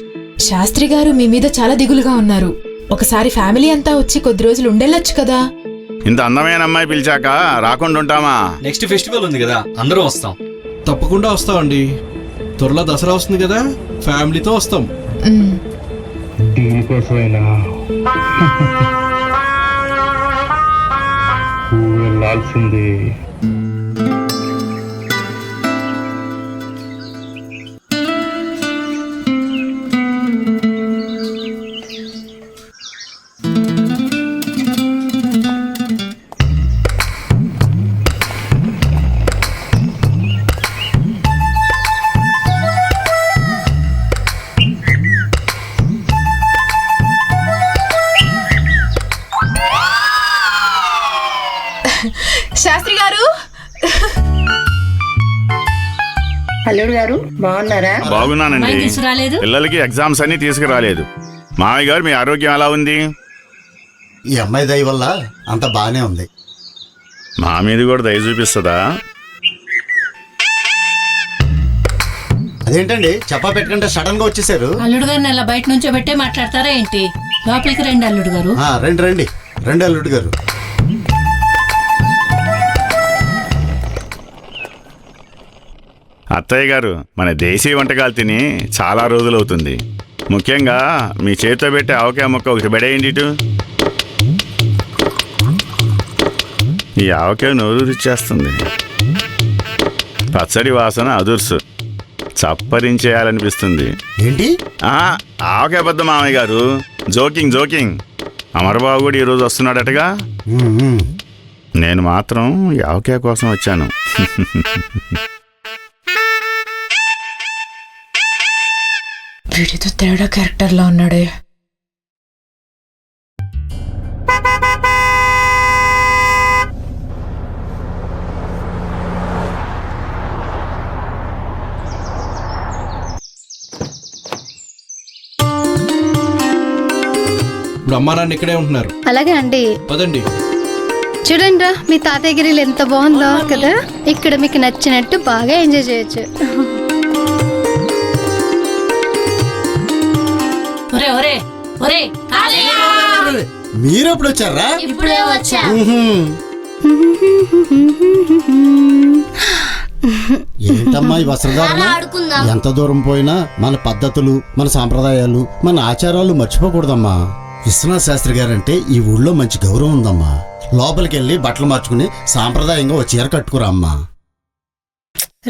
Shastri garu మీ మీద చాలా దిగులుగా ఉన్నారు. ఒకసారి ఫ్యామిలీ అంతా వచ్చి కొద్ది రోజులు ఉండెళ్ళొచ్చు కదా. ఇంత అందమైన అమ్మాయి పిలిచాక రాకుండా ఉంటామా? నెక్స్ట్ ఫెస్టివల్ ఉంది కదా, అందరం వస్తాం. తప్పకుండా వస్తామండి. త్వరలో దసరా వస్తుంది కదా, ఫ్యామిలీతో వస్తాం. దీనికోసమైనా వెళ్ళాల్సిందే. శాస్త్రి గారు, అల్లుడు గారు బాగున్నారా? బాగున్నానండి. అమ్మాయి తీసుకురాలేదు? పిల్లలకి ఎగ్జామ్స్ అన్ని తీసుకురాలేదు. మామయ్య గారు, మీ ఆరోగ్యం ఎలా ఉంది? ఈ అమ్మాయి దయ వల్ల అంత బానే ఉంది. మా మీద కూడా దయ చూపిస్తుందా? అదేంటండి చెప్పా పెట్టుకుంటే సడన్ గా వచ్చేసారు? అల్లుడు గారిని అలా బయట నుంచో పెట్టే మాట్లాడతారా ఏంటి? లోపలికి రండి అల్లుడు గారు. రండి రండి రండి అల్లుడు గారు. అత్తయ్య గారు, మన దేశీయ వంటకాలు తిని చాలా రోజులవుతుంది. ముఖ్యంగా మీ చేతితో పెట్టే ఆవకాయ ముక్క ఒకటి బెడేయండి ఇటు. ఈ ఆవకాయ నోరు రుచేస్తుంది. పచ్చడి వాసన అదుర్సు, చప్పరించేయాలనిపిస్తుంది. ఏంటి? ఆవకాయ పెద్ద మామయ్య గారు, జోకింగ్ జోకింగ్. అమరబాబు కూడా ఈరోజు వస్తున్నాడటగా. నేను మాత్రం ఈ ఆవకాయ కోసం వచ్చాను. వీడితో తేడా క్యారెక్టర్లో ఉన్నాడే. ఇప్పుడు అమ్మా నాన్న ఇక్కడే ఉంటున్నారు. అలాగే అండి. పదండి. చూడండి రా, మీ తాతయ్య గిరిలు ఎంత బాగుందో కదా. ఇక్కడ మీకు నచ్చినట్టు బాగా ఎంజాయ్ చేయొచ్చు. మీరెప్పుడు వచ్చారా? ఇప్పుడే వచ్చా. ఏంటమ్మా ఈ వస్త్రధారణ? ఎంత దూరం పోయినా మన పద్ధతులు, మన సాంప్రదాయాలు, మన ఆచారాలు మర్చిపోకూడదమ్మా. విశ్వనాథ్ శాస్త్రి గారంటే ఈ ఊళ్ళో మంచి గౌరవం ఉందమ్మా. లోపలికి వెళ్ళి బట్టలు మార్చుకుని సాంప్రదాయంగా ఓ చీర కట్టుకురా అమ్మా.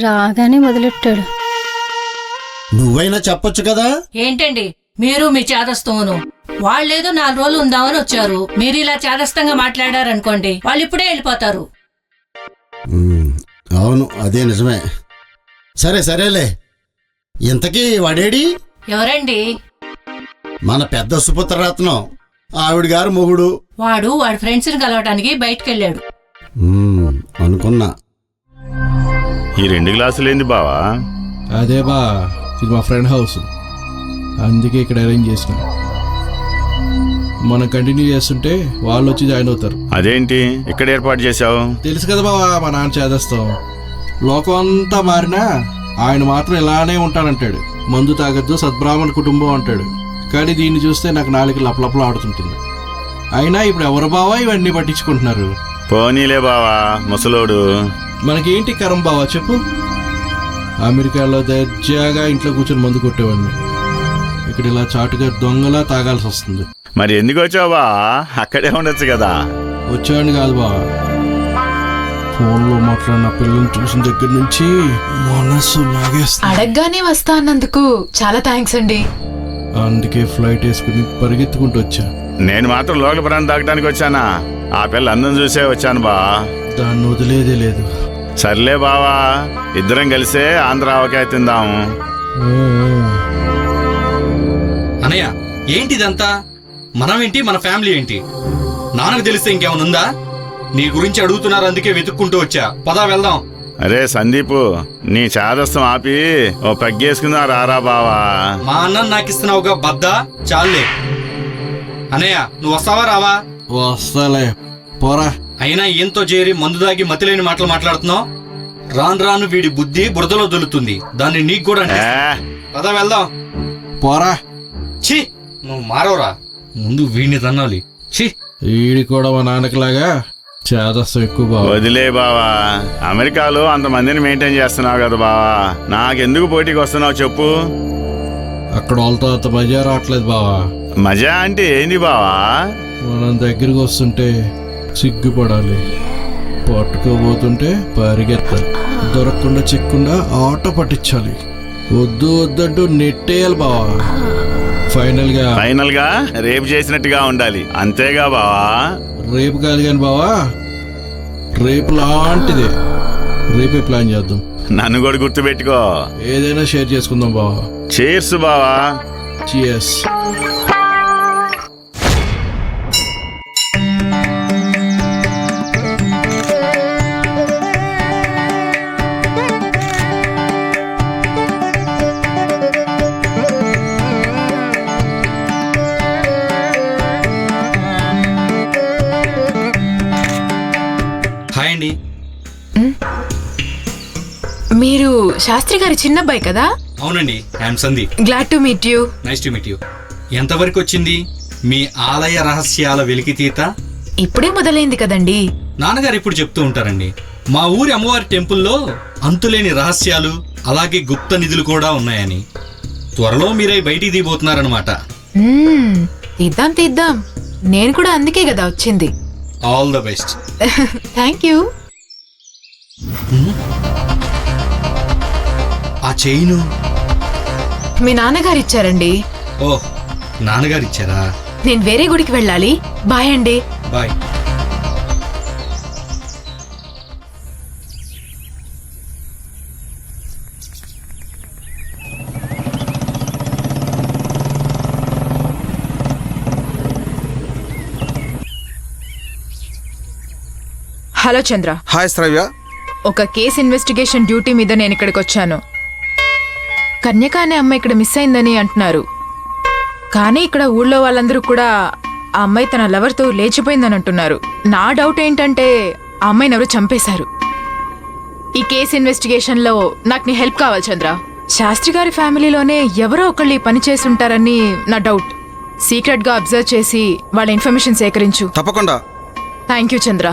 రాగానే మొదలెట్టాడు. నువ్వైనా చెప్పొచ్చు కదా. ఏంటండి మీరు మీ చేదస్తూను? వాళ్ళేదో 4 రోజులు ఉందామని వచ్చారు. మీరు ఇలా చేదస్తంగా మాట్లాడారనుకోండి, వాళ్ళు ఇప్పుడే వెళ్ళిపోతారు. అవును, అదే నిజమే. సరే సరేలే. ఇంతకీ వాడేడి? ఎవరండి? మన పెద్ద సుపుత్రరత్నం, ఆవిడ గారు మొగుడు. వాడు వాడి ఫ్రెండ్స్ ని కలవటానికి బయటకెళ్ళాడు. అనుకున్నా. ఈ 2 గ్లాసులు ఏంది బావా? అదే బా, ఇది మా ఫ్రెండ్ హౌస్, అందుకే ఇక్కడ అరేంజ్ చేసిన. మనం కంటిన్యూ చేస్తుంటే వాళ్ళు వచ్చి జాయిన్ అవుతారు. అదేంటి ఇక్కడ ఏర్పాటు చేశావు? తెలుసు కదా బావా, మా నాన్న చేదస్తాం. లోకం అంతా మారినా ఆయన మాత్రం ఇలానే ఉంటానంటాడు. మందు తాగద్దు, సద్బ్రాహ్మణ కుటుంబం అంటాడు. కానీ దీన్ని చూస్తే నాకు నాలుగు లపలపలు ఆడుతుంటుంది. అయినా ఇప్పుడు ఎవరు బావా ఇవన్నీ పట్టించుకుంటున్నారు? పోనీలే బావా, ముసలోడు. మనకేంటి కరం బావా చెప్పు. అమెరికాలో దర్జాగా ఇంట్లో కూర్చొని మందు కొట్టేవాడిని. ఇక్కడ ఇలా చాటుగా దొంగలా తాగాల్సి వస్తుంది. మరి ఎందుకు వచ్చావు బా? అక్కడే ఉండొచ్చు కదా. వచ్చేవాడిని కాదు బా, ఫోన్లో మాట్లాడిన పిల్లల్ని చూసిన దగ్గర నుంచి మనసు లాగేస్తుంది. అడగగానే వస్తా అన్నందుకు చాలా థ్యాంక్స్ అండి. అందుకే ఫ్లైట్ వేసుకుని పరిగెత్తుకుంటూ వచ్చా. నేను మాత్రం లోకల్ ప్రాణం తాగడానికి వచ్చానా? ఆ పిల్ల అందం చూసే వచ్చాను బా. దాన్ని వదిలేదే లేదు. సర్లే బావా, ఇద్దరం కలిసే ఆంధ్ర ఆవకాయ తిందాము. అనయ్య ఏంటిదంతా? మనం ఏంటి, మన ఫ్యామిలీ ఏంటి? నాన్నకు తెలిస్తే ఇంకేమనుందా? నీ గురించి అడుగుతున్నారు, అందుకే వెతుక్కుంటూ వచ్చా. పదా వెళ్దాం. అరే సందీపు, నీ చాదస్తం ఆపి ఓ పగ్గేసుకుందా రారా బావా. మా అన్న నాకు ఇస్తున్నావుగా బద్దా, చాలే. అనయ్య నువ్వు వస్తావా రావా? వస్తాలే, పోరా. అయినా ఏంతో చేరి మందు దాగి మతిలేని మాటలు మాట్లాడుతున్నావు. రాను రాను వీడి బుద్ధి బురదలో దొలుతుంది. దాన్ని నీకు కూడా అంటే పదా వెళ్దాం. పోరా. ఛీ, నువ్వు మారవరా. ముందు వీడిని తన్నాలి. ఛీ, వీడి కూడా మా నాన్నకిలాగా చేదస్తం ఎక్కువ బావా. వదిలే బావా, అమెరికాలో అంతమందిని మెయింటైన్ చేస్తున్నావు కదా బావా, నాకెందుకు పోటీకి వస్తున్నావు చెప్పు. అక్కడ వాళ్ళతో అంత మజా రావట్లేదు బావా. మజా అంటే ఏంది బావా? మనం దగ్గరికి వస్తుంటే సిగ్గుపడాలి, పట్టుకోబోతుంటే పరిగెత్తాలి, దొరకకుండా చిక్కకుండా ఆట పట్టించాలి. వద్దు వద్దంటూ నెట్టేయాలి బావా. ఫైనల్ గా రేపు చేసినట్టుగా ఉండాలి, అంతేగా బావా? రేపు కాదు కానీ బావా, రేపు లాంటిదే. రేపే ప్లాన్ చేద్దాం. నన్ను కూడా గుర్తుపెట్టుకో. ఏదైనా షేర్ చేసుకుందాం బావా. చీర్స్ బావా. చీర్స్. హాయ్ అండి. మీరు శాస్త్రి గారి చిన్నబ్బాయి కదా? అవునండి, I'm Sandeep. Glad to meet you. Nice to meet you. ఎంతవరకు వచ్చింది మీ ఆలయ రహస్యాల వెలికితీత? ఇప్పుడే మొదలైంది కదండి. నాన్నగారు ఇప్పుడు చెప్తూ ఉంటారండి, మా ఊరి అమ్మవారి టెంపుల్లో అంతులేని రహస్యాలు అలాగే గుప్త నిధులు కూడా ఉన్నాయని. త్వరలో మీరై బయటికి దిగిపోతున్నారనమాట. తీద్దాం తీద్దాం, నేను కూడా అందుకే కదా వచ్చింది. All the best. Thank you. ఆ చైను మీ నాన్నగారు ఇచ్చారండి. ఓహ్, నాన్నగారు ఇచ్చారా? నేను వేరే గుడికి వెళ్ళాలి. బాయ్ అండి. బాయ్. హలో చంద్ర. హాయ్ శ్రవ్య. ఒక కేసు ఇన్వెస్టిగేషన్ డ్యూటీ మీద నేను ఇక్కడికి వచ్చాను. కన్యక అనే అమ్మాయి ఇక్కడ మిస్ అయిందని అంటున్నారు. కానీ ఇక్కడ ఊళ్ళో వాళ్ళందరూ కూడా ఆ అమ్మాయి తన లవర్తో లేచిపోయిందని అంటున్నారు. నా డౌట్ ఏంటంటే ఆ అమ్మాయిని ఎవరు చంపేశారు. ఈ కేసు ఇన్వెస్టిగేషన్లో నాకు నీ హెల్ప్ కావాలి చంద్ర. శాస్త్రి గారి ఫ్యామిలీలోనే ఎవరో ఒకళ్ళు ఈ పని చేసి ఉంటారని నా డౌట్. సీక్రెట్గా అబ్జర్వ్ చేసి వాళ్ళ ఇన్ఫర్మేషన్ సేకరించు. తప్పకుండా. థ్యాంక్ యూ చంద్ర.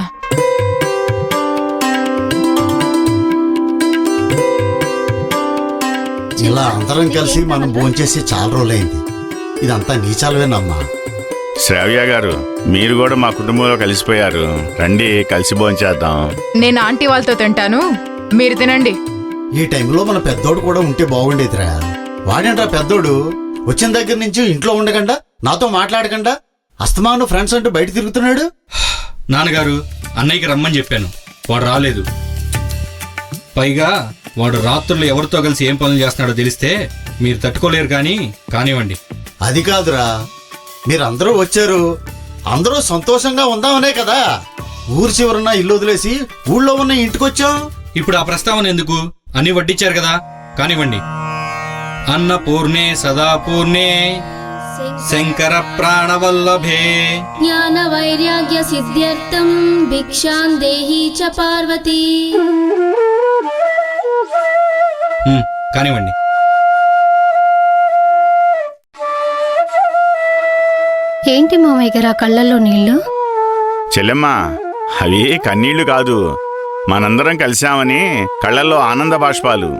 ఇలా అందరం కలిసి మనం భోంచేసి చాలా రోజులైంది. ఇదంతా నీచాలవేనమ్మా. శ్రావ్య గారు, మీరు కూడా మా కుటుంబంలో కలిసిపోయారు. రండి, కలిసి భోంచేద్దాం. నేను ఆంటీ వాళ్ళతో తింటాను, మీరు తినండి. ఈ టైంలో మన పెద్దోడు కూడా ఉంటే బాగుండేదిరా. వాడేంట్రా పెద్దోడు, వచ్చిన దగ్గర నుంచి ఇంట్లో ఉండకుండా నాతో మాట్లాడకుండా అస్తమాను ఫ్రెండ్స్ అంటూ బయట తిరుగుతున్నాడు. నాన్నగారు, అన్నయ్యకి రమ్మని చెప్పాను, వాడు రాలేదు. పైగా వాడు రాత్రులు ఎవరితో కలిసి ఏం పనులు చేస్తున్నాడో తెలిస్తే మీరు తట్టుకోలేరు. కానీ కానివ్వండి. అది కాదురా, మీరందరూ వచ్చారు, అందరూ సంతోషంగా ఉందామనే కదా ఊరు చివరన్న ఇల్లు వదిలేసి ఊళ్ళో ఉన్న ఇంటికొచ్చాం. ఇప్పుడు ఆ ప్రస్తావన ఎందుకు? అన్ని వడ్డించారు కదా, కానివ్వండి. అన్నపూర్ణే సదాపూర్ణే శంకర ప్రాణవల్లభే జ్ఞాన వైరాగ్య సిద్ధ్యర్థం భిక్షాం దేహి చ పార్వతీ. కానివ్వండి. ఏంటి మామయ్య గారు ఆ కళ్ళల్లో నీళ్లు? చెల్లెమ్మా, అవి కన్నీళ్లు కాదు, మనందరం కలిశామని కళ్ళల్లో ఆనంద బాష్పాలు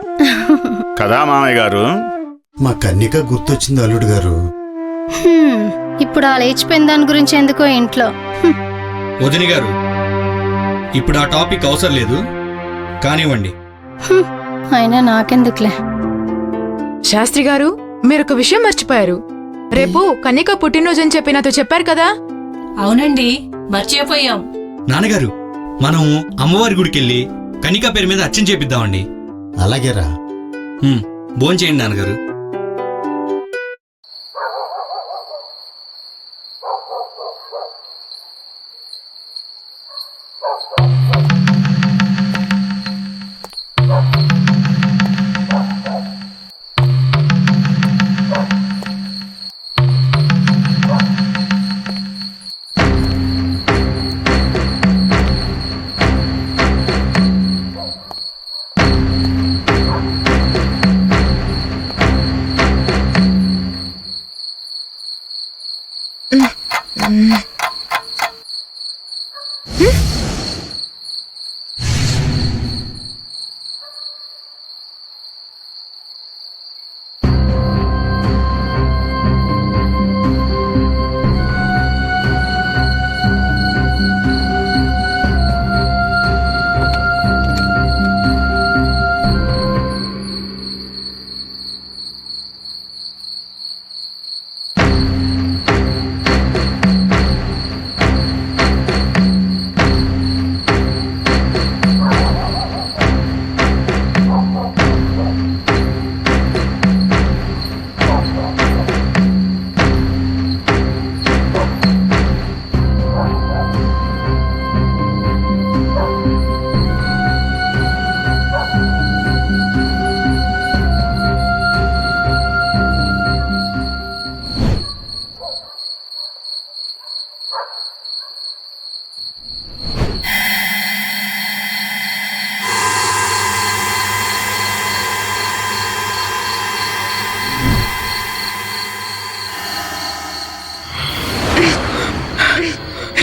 కదా మామయ్య గారు. మా కన్యక గుర్తొచ్చింది అల్లుడు గారు. ఇప్పుడు ఆ లేచిపోయిన దాని గురించి ఎందుకో ఇంట్లో. వదిని గారు, ఇప్పుడు ఆ టాపిక్ అవసరం లేదు, కానివ్వండి. అయినా నాకెందుకులే. శాస్త్రి గారు, మీరు ఒక విషయం మర్చిపోయారు. రేపు కన్యక పుట్టినరోజు అని చెప్పి నాతో చెప్పారు కదా. అవునండి, మర్చిపోయాం. నాన్నగారు, మనం అమ్మవారి గుడికెళ్ళి కనికా పేరు మీద అర్చన చేపిద్దామండి. అలాగేరా. భోంచేయండి నాన్నగారు.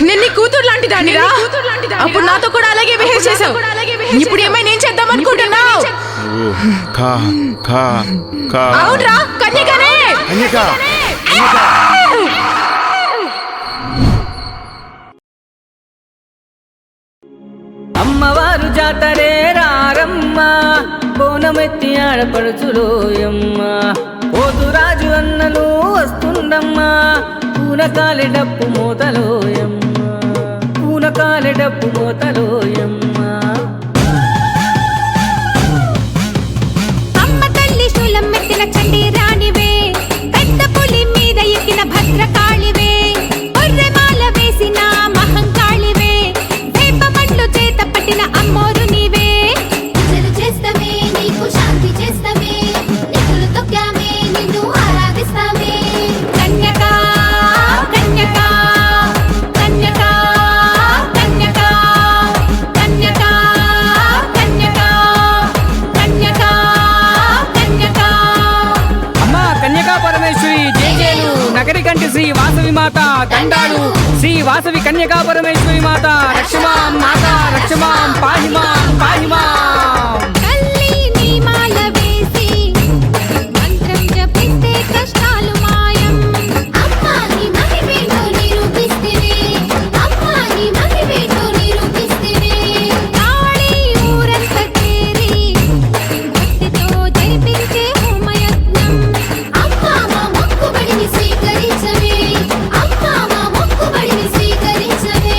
నేను నీ కూతురు లాంటి దానిరా. అప్పుడు నాతో కూడా అలాగే బిహేవ్ చేసావు. ఇప్పుడు ఏమైనా ఏం చేద్దాం అనుకుంటున్నావు? ఖా ఖా ఖా. అవునరా, కన్యకనే. కన్యక. అమ్మవారు జాతరే రారమ్మ, బోనమెత్తి ఆడపడుచులోయమ్మ, పోతురాజు అన్నలు వస్తుండమ్మా, పూనకాలె డప్పు మోతలోయమ్మ, పూనకాలె డప్పు మోతలోయమ్మ. అమ్మ తల్లి శూలం మెట్టిన చండి రాణివే, పెద్ద పులి మీద ఎక్కిన భద్రకాళివే, ఒర్రెమాల వేసిన మహంకాళివే, వేప పండ్లు చేత పట్టిన అమ్మోరు నీవే. పూజలు చేస్తమే నీకు శాంతి చేస్తమే, నిప్పులు తొక్కామే నిన్ను ఆరాధిస్తామే. కన్యక కన్యక కన్యక కన్యక కన్యక కన్యక కన్యక కన్యక. అమ్మా కన్యకా పరమేశ్వరి జేజేలు, నగరి కంటి శ్రీ వాసవి మాత దండాలు, శ్రీ వాసవి కన్యకా పరమేశ్వరి మాత రక్షమాం, మాత రక్షమాం, పాహిమాం పాహిమాం. తల్లి నీ మాల వేసి మంత్రం జపిస్తే కష్టాలు మాయం. అమ్మా నీ మహిమేంటో నిరూపిస్తేనే, అమ్మా నీ మహిమేంటో నిరూపిస్తేనే. కాళీ ఊరంతా చేరి భక్తితో జరిపించే హోమయజ్ఞం. అమ్మా మా మొక్కుబడిని స్వీకరించవే, అమ్మా మా మొక్కుబడిని స్వీకరించవే.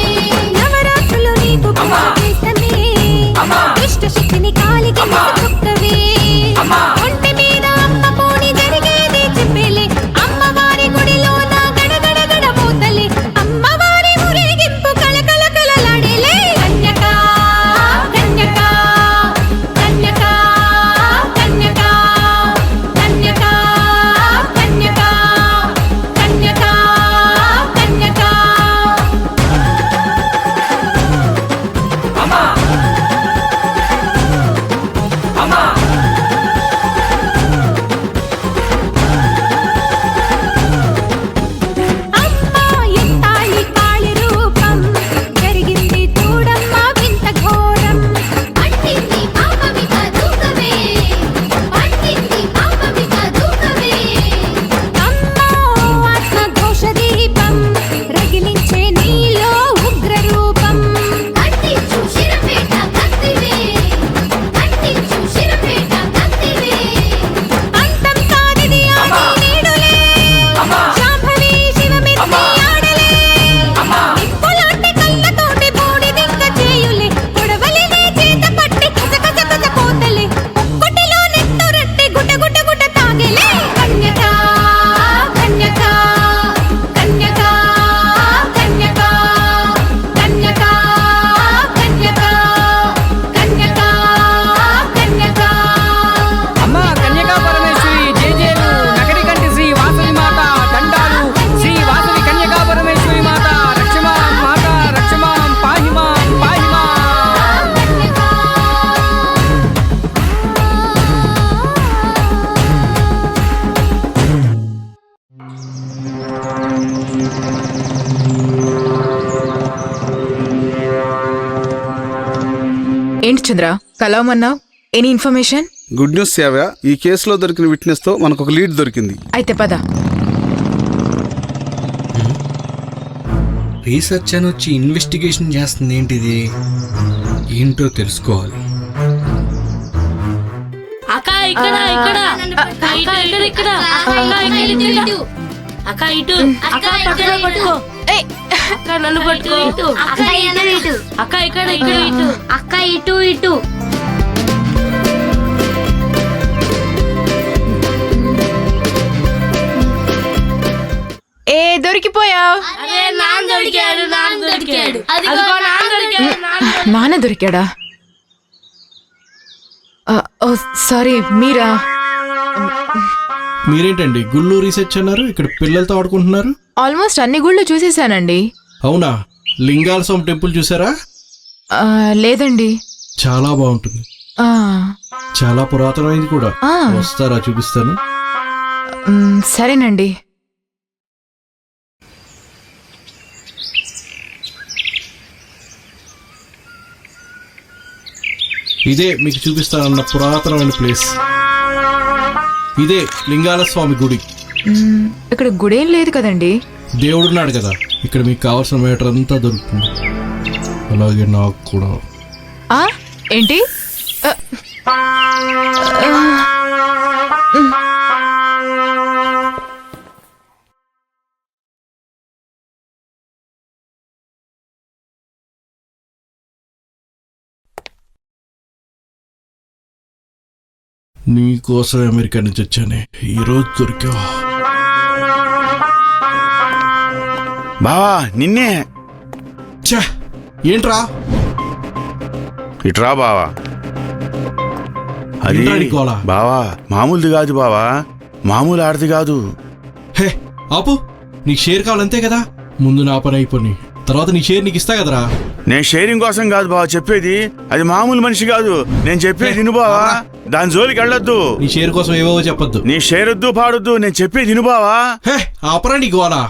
నవరాత్రులు నీకు పూజ చేస్తమే, దుష్ట శక్తిని కాలికి మొక్కవే. ఒంటి మీద అమ్మ పోని జరిగేది చెప్పేలే, అమ్మవారి గుడిలో నా గడగడ గడబోతలే, అమ్మవారి ఊరేగింపు కళకళ కళలాడేలే. కన్యక కన్యక కన్యక కన్యక కన్యక కన్యక కన్యక కన్యక. అమ్మా ఎత్తాలి కాళి రూపం, జరిగింది చూడమ్మా వింత ఘోరం. పట్టింది పాపమిక దూకవే, పట్టింది పాపమిక దూకవే. అమ్మో ఆత్మఘోష దీపం, రగిలించే నీలో ఉగ్ర రూపం. కట్టించు శిరపేట కత్తివే, కట్టించు శిరపేట కత్తివే. అంతం కాదిది ఆది నేడులే, శాంభవి శివమెత్తి ఆడలే. నిప్పులాంటి కళ్ళతోటి బూడిదింక చేయులే, కొడవలినే చేత పట్టి కస కస కస పోతలే, ఒక్కటిలో నెత్తురట్టి గుట గుట గుట తాగేలే. కన్యక కన్యక కన్యక కన్యక కన్యక కన్యక కన్యక కన్యక. అమ్మా కన్యకా పరమేశ్వరి జేజేలు, నగరి కంటి శ్రీ వాసవి మాత దండాలు, శ్రీ వాసవి కన్యకా పరమేశ్వరి మాత రక్షమాం, మాత రక్షమాం, పాహిమాం పాహిమాం. ఏంటి చంద్ర కలవమన్నావు? Any information? Good news Seva, ఈ కేసులో దొరికిన విట్నెస్ తో మనకు ఒక లీడ్ దొరికింది. అయితే పద. రీసెర్చ్ అని వచ్చి ఇన్వెస్టిగేషన్ చేస్తుంది ఏంటిది? ఏంటో తెలుసుకోవాలి. అక్క ఇక్కడ ఇక్కడ అక్క ఇక్కడ ఇక్కడ అక్క ఇటు అక్క పట్టుకో పట్టుకో అక్క నన్ను పట్టుకో ఇటు అక్క ఇటు అక్క ఇక్కడ ఇక్కడ ఇటు అక్క ఇటు ఇటు. ఏ దొరికిపోయావు? అరే నాన్న దొరికాడు నాన్న దొరికాడు అదిగో నాన్న దొరికాడు నాన్న దొరికాడా? ఓ సారీ, మీరా? మీరేంటండి గుళ్ళు రీసెర్చ్ అన్నారు, ఇక్కడ పిల్లలతో ఆడుకుంటున్నారు? ఆల్మోస్ట్ అన్ని గుళ్ళు చూసేసానండి. అవునా? లింగాల స్వామి టెంపుల్ చూసారా? లేదండి. చాలా బాగుంటుంది, చాలా పురాతనమైంది కూడా. వస్తారా? చూపిస్తాను. సరేనండి. ఇదే మీకు చూపిస్తానన్న పురాతనమైన ప్లేస్. ఇదే లింగాల స్వామి గుడి. ఇక్కడ గుడేం లేదు కదండి. దేవుడున్నాడు కదా, ఇక్కడ మీకు కావాల్సిన మ్యాటర్ అంతా దొరుకుతుంది. అలాగే నాకు కూడా. ఏంటి? నీకోసం అమెరికా నుంచి వచ్చానే, ఈరోజు దొరికావా? బావా నిన్నే. ఏంట్రా? ఇట్రా బావా. అది బావా మామూలుది కాదు బావా, మామూలు ఆడది కాదు. హే ఆపు, నీకు షేర్ కావాలంతే కదా. ముందు నా పని అయిపోయి తర్వాత నీ షేర్ నీకు ఇస్తా కదరా. నేను షేరింగ్ కోసం కాదు బావా చెప్పేది, అది మామూలు మనిషి కాదు. నేను చెప్పేది విను బావా, దాని జోలికి వెళ్ళొద్దు. నీ షేర్ కోసం ఏవో చెప్పొద్దు. నీ షేర్ వద్దు పాడొద్దు, నేను చెప్పేది విను బావా. హే ఆపరా నీకు అలా.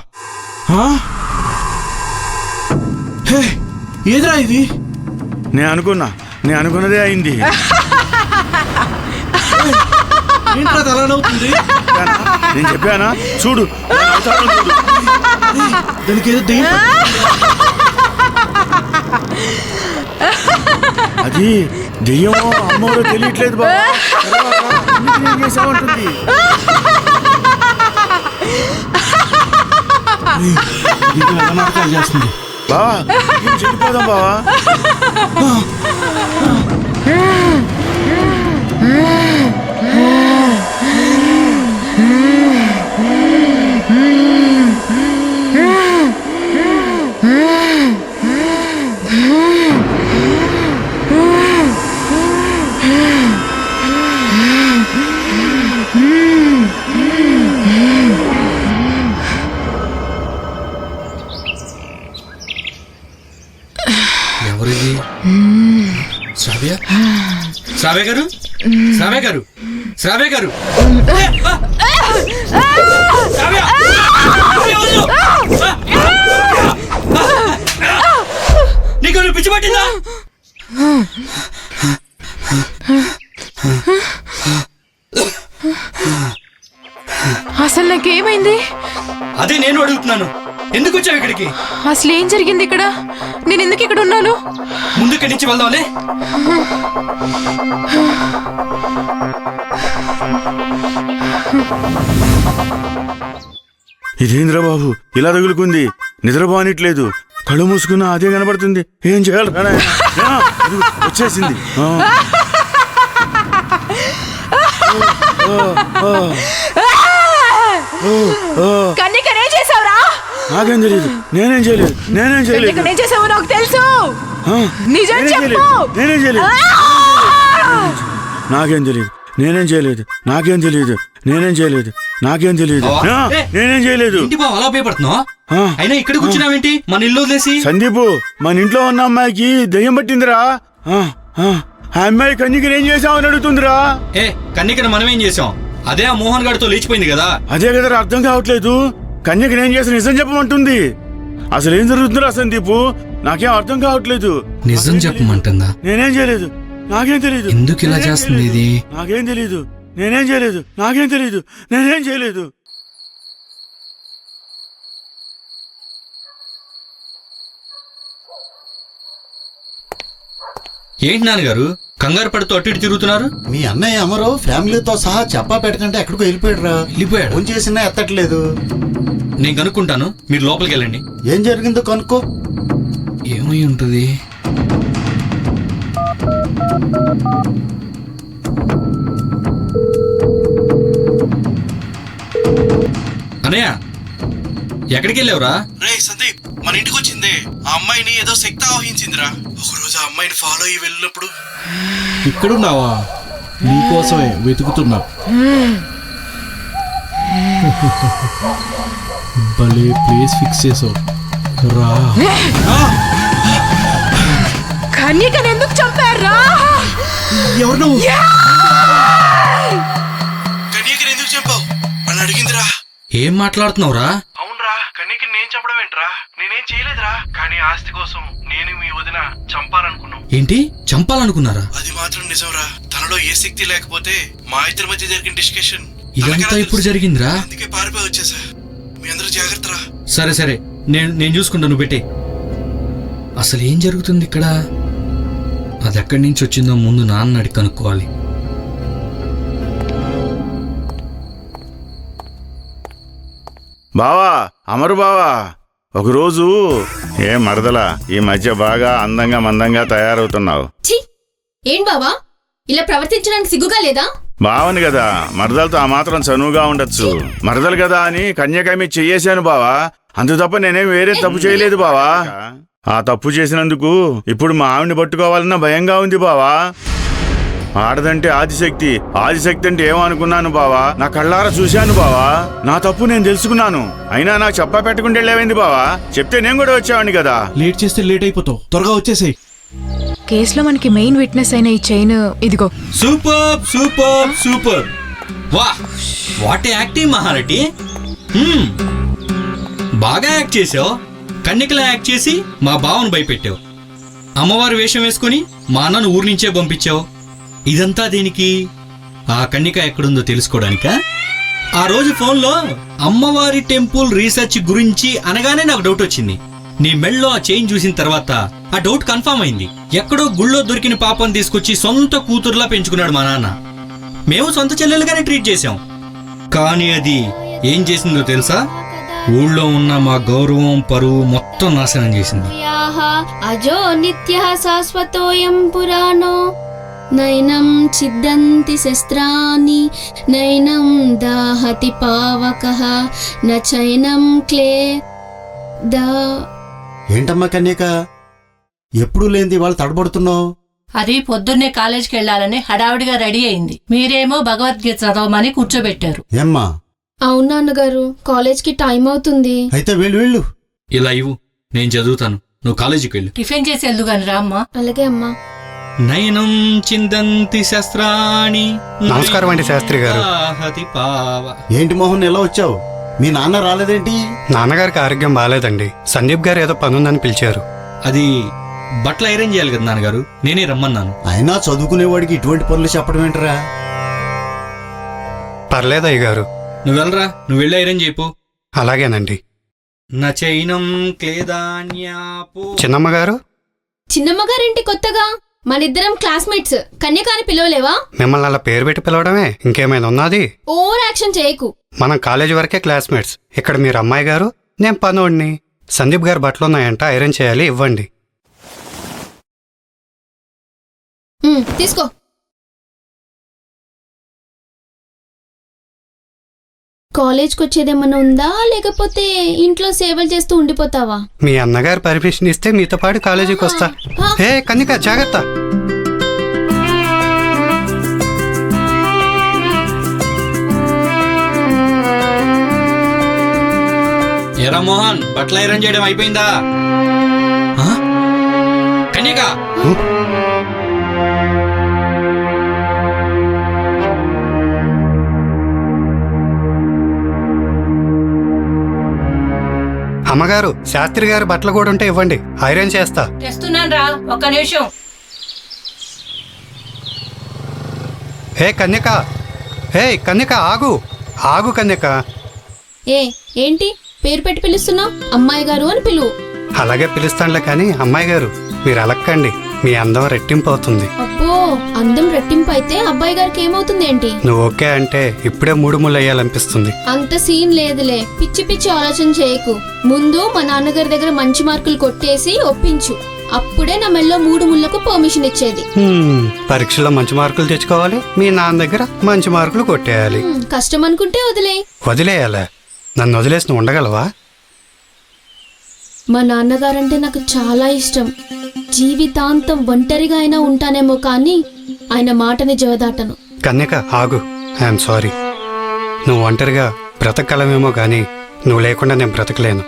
ఏదిరా ఇది? నేను అనుకున్నదే అయింది. నేను చెప్పానా? చూడు దానికి ఏదో దెయ్యం. అది దెయ్యమో అమ్మోరో తెలియట్లేదు బావా. చేసామంటుంది. చేస్తుంది బావా, చెడిపోదాం బావా. ఎవరిది? శ్రావ్య? శ్రావ్య గారు, శ్రావ్య గారు, శ్రావ్య గారు, నీకు పిచ్చి పట్టిందా? అసలు నాకేమైంది? అదే నేను అడుగుతున్నాను. ఎందుకు వచ్చావు ఇక్కడికి? అసలు ఏం జరిగింది ఇక్కడ? నేను ఎందుకు ఇక్కడ ఉన్నాను? ముందు ఇక్కడి నుంచి వెళ్దాంలే. ఇదేంద్రా బాబు ఇలా తగులుకుంది? నిద్రపోనిట్లేదు, కళ్ళు మూసుకున్నా అదే కనబడుతుంది. ఏం చేయాలి? వచ్చేసింది. నాకేం తెలియదు. నేనేం చేయలేదు. నేనేం చేసావు నాకు తెలుసు. నిజం చెప్పు. నేనేం చేయలేదు. నాకేం తెలియదు. నేనేం చేయలేదు. నాకేం తెలియదు. నేనేం చేయలేదు. నాకేం తెలియదు. నేనేం చేయలేదు. అలా భయపడుతున్నావు? అయినా ఇక్కడ కూర్చున్నావేంటి మన ఇల్లు వదిలేసి? సందీపు, మన ఇంట్లో ఉన్న అమ్మాయికి దెయ్యం పట్టిందిరా. ఆ అమ్మాయి కన్యకని ఏం చేసామని అడుగుతుందిరా. కన్యకని మనం ఏం చేసాం? అదే ఆ మోహన్ గారితో లేచిపోయింది కదా. అదే కదా అర్థం కావట్లేదు. కన్యకని ఏం చేసి నిజం చెప్పమంటుంది. అసలు ఏం జరుగుతుందిరా సందీపు? నాకేం అర్థం కావట్లేదు. నిజం చెప్పమంటుందా? నేనేం చేయలేదు. నాకేం తెలీదు. ఎందుకు ఇలా చేస్తుంది ఇది? నాకేం తెలీదు. నేనేం చేయలేదు. నాకేం తెలీదు. నేనేం చేయలేదు. ఏంటి నాన్నగారు కంగారు పడుతూ అటు ఇటు తిరుగుతున్నారు? మీ అన్నయ్య అమరు ఫ్యామిలీతో సహా చెప్పా పెట్టకంటే ఎక్కడికో వెళ్ళిపోయాడురా. ఫోన్ చేసినా ఎత్తట్లేదు. నేను కనుక్కుంటాను, మీరు లోపలికి వెళ్ళండి. ఏం జరిగిందో కనుక్కో. ఏమై ఉంటుంది? అన్నయ్య ఎక్కడికి వెళ్ళావురా? రే సందీప్, మన ఇంటికి వచ్చింది ఆ అమ్మాయిని ఏదో శక్తి ఆవహించిందిరా. ఒకరోజు ఆ అమ్మాయిని ఫాలో అయ్యి వెళ్ళినప్పుడు. ఇక్కడున్నావా? నీకోసమే వెతుకుతున్నా. భలే ప్లేస్ ఫిక్స్ చేసావు రా. కన్యకని ఎందుకు చంపారా? ఎవరు నువ్వు? కన్యకని ఎందుకు చంపావు అని అడిగిందిరా. ఏం మాట్లాడుతున్నావురా? అవునరా, కన్యకని నేను చెప్పడం ఏంట్రా? నేనేం చేయలేదురా. కానీ ఆస్తి కోసం నేను మీ వదిన చంపాలనుకున్నాం. ఏంటి చంపాలనుకున్నారా? అది మాత్రం నిజంరా. తనలో ఏ శక్తి లేకపోతే మా ఇద్దరి మధ్య జరిగిన డిస్కషన్ ఇదంతా ఇప్పుడు జరిగిందిరా? అందుకే పారిపోయి వచ్చేసా. మీ అందరూ జాగ్రత్తరా. సరే సరే, నేను చూసుకుంటాను, నువ్వు పెట్టే. అసలు ఏం జరుగుతుంది ఇక్కడ? అది ఎక్కడి నుంచి వచ్చిందో ముందు నాన్న అడిగి కనుక్కోవాలి. బావా, అమరు బావా, ఒకరోజు ఏం మరదలా ఈ మధ్య బాగా అందంగా మందంగా తయారవుతున్నావు. ఏం బావా ఇలా ప్రవర్తించడానికి సిగ్గుగా లేదా? బావని కదా, మరదలతో ఆ మాత్రం చనువుగా ఉండొచ్చు. మరదలు కదా అని కన్యకమి చెయ్యేశాను బావా, అందు తప్ప నేనేం వేరే తప్పు చేయలేదు బావా. ఆ తప్పు చేసినందుకు ఇప్పుడు మా ఆవిని పట్టుకోవాలన్న భయంగా ఉంది బావా. ఆడదంటే ఆదిశక్తి, ఆదిశక్తి అంటే ఏమనుకున్నాను బావా. నా కళ్ళారా చూశాను బావా. నా తప్పు నేను తెలుసుకున్నాను. అయినా నాకు చెప్పా పెట్టకుండా వెళ్ళేమైంది బావా. చెప్తే నేను కూడా వచ్చేవాడిని కదా. లేట్ చేస్తే లేట్ అయిపోతావు, త్వరగా వచ్చేసేయ్. కేసులో మనకి మెయిన్ విట్నెస్ అయిన ఈ చైన్ ఇదిగో. Super super super. వా, వాట్ యాక్టింగ్ మహానటి. బాగా యాక్ట్ చేసావు. కన్నికలా యాక్ట్ చేసి మా బావను భయపెట్టావు. అమ్మవారి వేషం వేసుకుని మా అన్నను ఊరి నుంచే పంపించావు. ఇదంతా దేనికి? ఆ కన్నిక ఎక్కడుందో తెలుసుకోవడానికా? ఆ రోజు ఫోన్లో అమ్మవారి టెంపుల్ రీసెర్చ్ గురించి అనగానే నాకు డౌట్ వచ్చింది. నీ మెళ్ళలో ఆ చైన్ చూసిన తర్వాత ఆ డౌట్ కన్ఫర్మ్ అయింది. ఎక్కడో గుళ్ళో దొరికిన పాపను తీసుకొచ్చి సొంత కూతురులా పెంచుకున్నాడు మా నాన్న. మేము సొంత చెల్లెలుగానే ట్రీట్ చేశాం. కానీ అది ఏం చేసిందో తెలుసా? ఊళ్ళో ఉన్న మా గౌరవం, పరువు మొత్తం నాశనం చేసింది. అజో నిత్య శాశ్వతోయం పురాణో నైనం ఛిద్దంతి శస్త్రాని నైనం దాహతి పావకః నైనం క్లే దా. ఏంటమ్మా కన్యక, ఎప్పుడు లేనిది వాళ్ళు తడబడుతున్నావు? అది పొద్దున్నే కాలేజీకి వెళ్లాలని హడావిడిగా రెడీ అయింది. మీరేమో భగవద్గీత చదవమని కూర్చోబెట్టారు. ఏమ్మా? అవును నాన్నగారు, కాలేజ్కి టైం అవుతుంది. అయితే వెళ్ళు. ఇలా ఇవ్వు, నేను చదువుతాను, నువ్వు కాలేజీకి వెళ్ళు. టిఫిన్ చేసి వెళ్దు గాని రా అమ్మా. అలాగే అమ్మా. నయనం చిందంతి శస్త్రాణి. నమస్కారం అండి శాస్త్రి గారు. ఏంటి మోహన్, ఎలా వచ్చావు? మీ నాన్న రాలేదేంటి? నాన్నగారికి ఆరోగ్యం బాగాలేదండి. సందీప్ గారు ఏదో పనుందని పిలిచారు. అది బట్టలు ఐరన్ చేయాలి కదా నాన్నగారు, నేనే రమ్మన్నాను. అయినా చదువుకునేవాడికి ఇటువంటి పనులు చెప్పడం ఏంటరా? పర్లేదు అయ్య గారు. నువ్వు వెళ్ళరా, నువ్వు వెళ్ళి ఐరన్ చేయిపో. అలాగేనండి. నచైనం క్లేదాన్యాపో. చిన్నమ్మగారు? చిన్నమ్మగారేంటి కొత్తగా? మనిద్దరం క్లాస్మేట్స్. కన్యకాని పిలవలేవా? మిమ్మల్ని అలా పేరు పెట్టి పిలవడమే, ఇంకేమైనా ఉన్నది? ఓవర్ యాక్షన్ చేయకు. మనం కాలేజీ వరకే క్లాస్మేట్స్. ఇక్కడ మీరు అమ్మాయి గారు, నేను పనోడిని. సందీప్ గారు బట్టలు ఉన్నాయంట, ఐరన్ చేయాలి, ఇవ్వండి. తీసుకో. కాలేజ్కి వచ్చేదేమన్నా ఉందా, లేకపోతే ఇంట్లో సేవలు చేస్తూ ఉండిపోతావా? మీ అన్నగారు పర్మిషన్ ఇస్తే మీతో పాటు కాలేజీకి వస్తా. ఏ కన్నిక, జాగ్రత్త. ఎరా మోహన్, బట్టలు ఐరన్ చేయడం అయిపోయిందా? కన్యక, అమ్మగారు, శాస్త్రి గారు బట్టలు కూడా ఉంటే ఇవ్వండి, ఐరన్ చేస్తా. తెస్తున్నాను రా, ఒక్క నిమిషం. హే కన్యక, హే కన్యక, ఆగు ఆగు కన్యక. ఏంటి పేరు పెట్టి పిలుస్తున్నావు? అమ్మాయి గారు అని పిలువు. అలాగే పిలుస్తానులే, కానీ అమ్మాయి గారు మీరు అలక్కండి, మీ అందం రెట్టింపు అవుతుంది. అబ్బో, అందం రెట్టింపు అయితే అబ్బాయి గారికి ఏమవుతుంది ఏంటి? నువ్వు ఓకే అంటే ఇప్పుడే 3 ముళ్ళు అయ్యాలనిపిస్తుంది. అంత సీన్ లేదులే, పిచ్చి పిచ్చి ఆలోచన చేయకు. ముందు మా నాన్నగారి దగ్గర మంచి మార్కులు కొట్టేసి ఒప్పించు, అప్పుడే నా మెల్లో 3 ముళ్ళకు పర్మిషన్ ఇచ్చేది. పరీక్షలో మంచి మార్కులు తెచ్చుకోవాలి, మీ నాన్న దగ్గర మంచి మార్కులు కొట్టేయాలి. కష్టం అనుకుంటే వదిలేయాలా? నన్ను వదిలేసి నువ్వు ఉండగలవా? మా నాన్నగారంటే నాకు చాలా ఇష్టం. జీవితాంతం ఒంటరిగా అయినా ఉంటానేమో కానీ ఆయన మాటని జవదాటను. కన్యక ఆగు, ఐఎమ్ సారీ. నువ్వు ఒంటరిగా బ్రతకగలమేమో కానీ నువ్వు లేకుండా నేను బ్రతకలేను.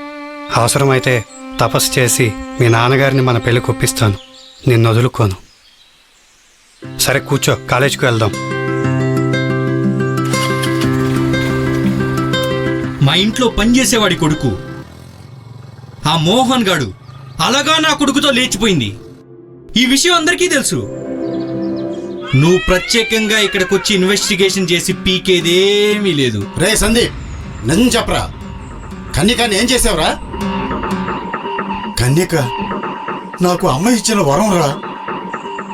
అవసరమైతే తపస్సు చేసి మీ నాన్నగారిని మన పెళ్లి కొప్పిస్తాను, నిన్ను వదులుకోను. సరే కూర్చో, కాలేజీకి వెళ్దాం. మా ఇంట్లో పనిచేసేవాడి కొడుకు ఆ మోహన్ గాడు అలాగా నా కొడుకుతో లేచిపోయింది. ఈ విషయం అందరికీ తెలుసు. నువ్వు ప్రత్యేకంగా ఇక్కడికి వచ్చి ఇన్వెస్టిగేషన్ చేసి పీకేదేమీ లేదు. రే సందీప్, నిజం చెప్పరా, కన్యకాన్ని ఏం చేసావురా? కన్యక నాకు అమ్మ ఇచ్చిన వరం రా.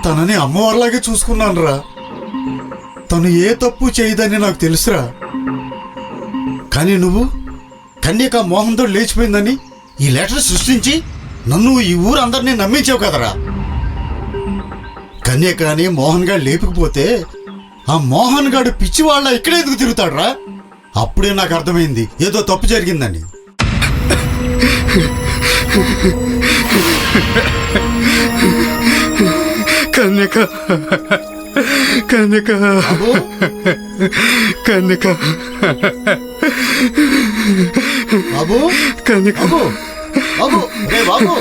తనని అమ్మవారిలాగే చూసుకున్నాను రా. తను ఏ తప్పు చేయదని నాకు తెలుసురా. కానీ నువ్వు కన్యక మోహన్తో లేచిపోయిందని ఈ లెటర్ సృష్టించి నన్ను ఈ ఊరందరినీ నమ్మించావు కదరా. కన్యకాని మోహన్ గారు లేపకపోతే ఆ మోహన్ గారు పిచ్చివాళ్ళ ఇక్కడే ఎందుకు తిరుగుతాడురా? అప్పుడే నాకు అర్థమైంది ఏదో తప్పు జరిగిందని. కన్యక కన్యక కన్యక బాబు, కన్యక బాబు, అరే బాబు,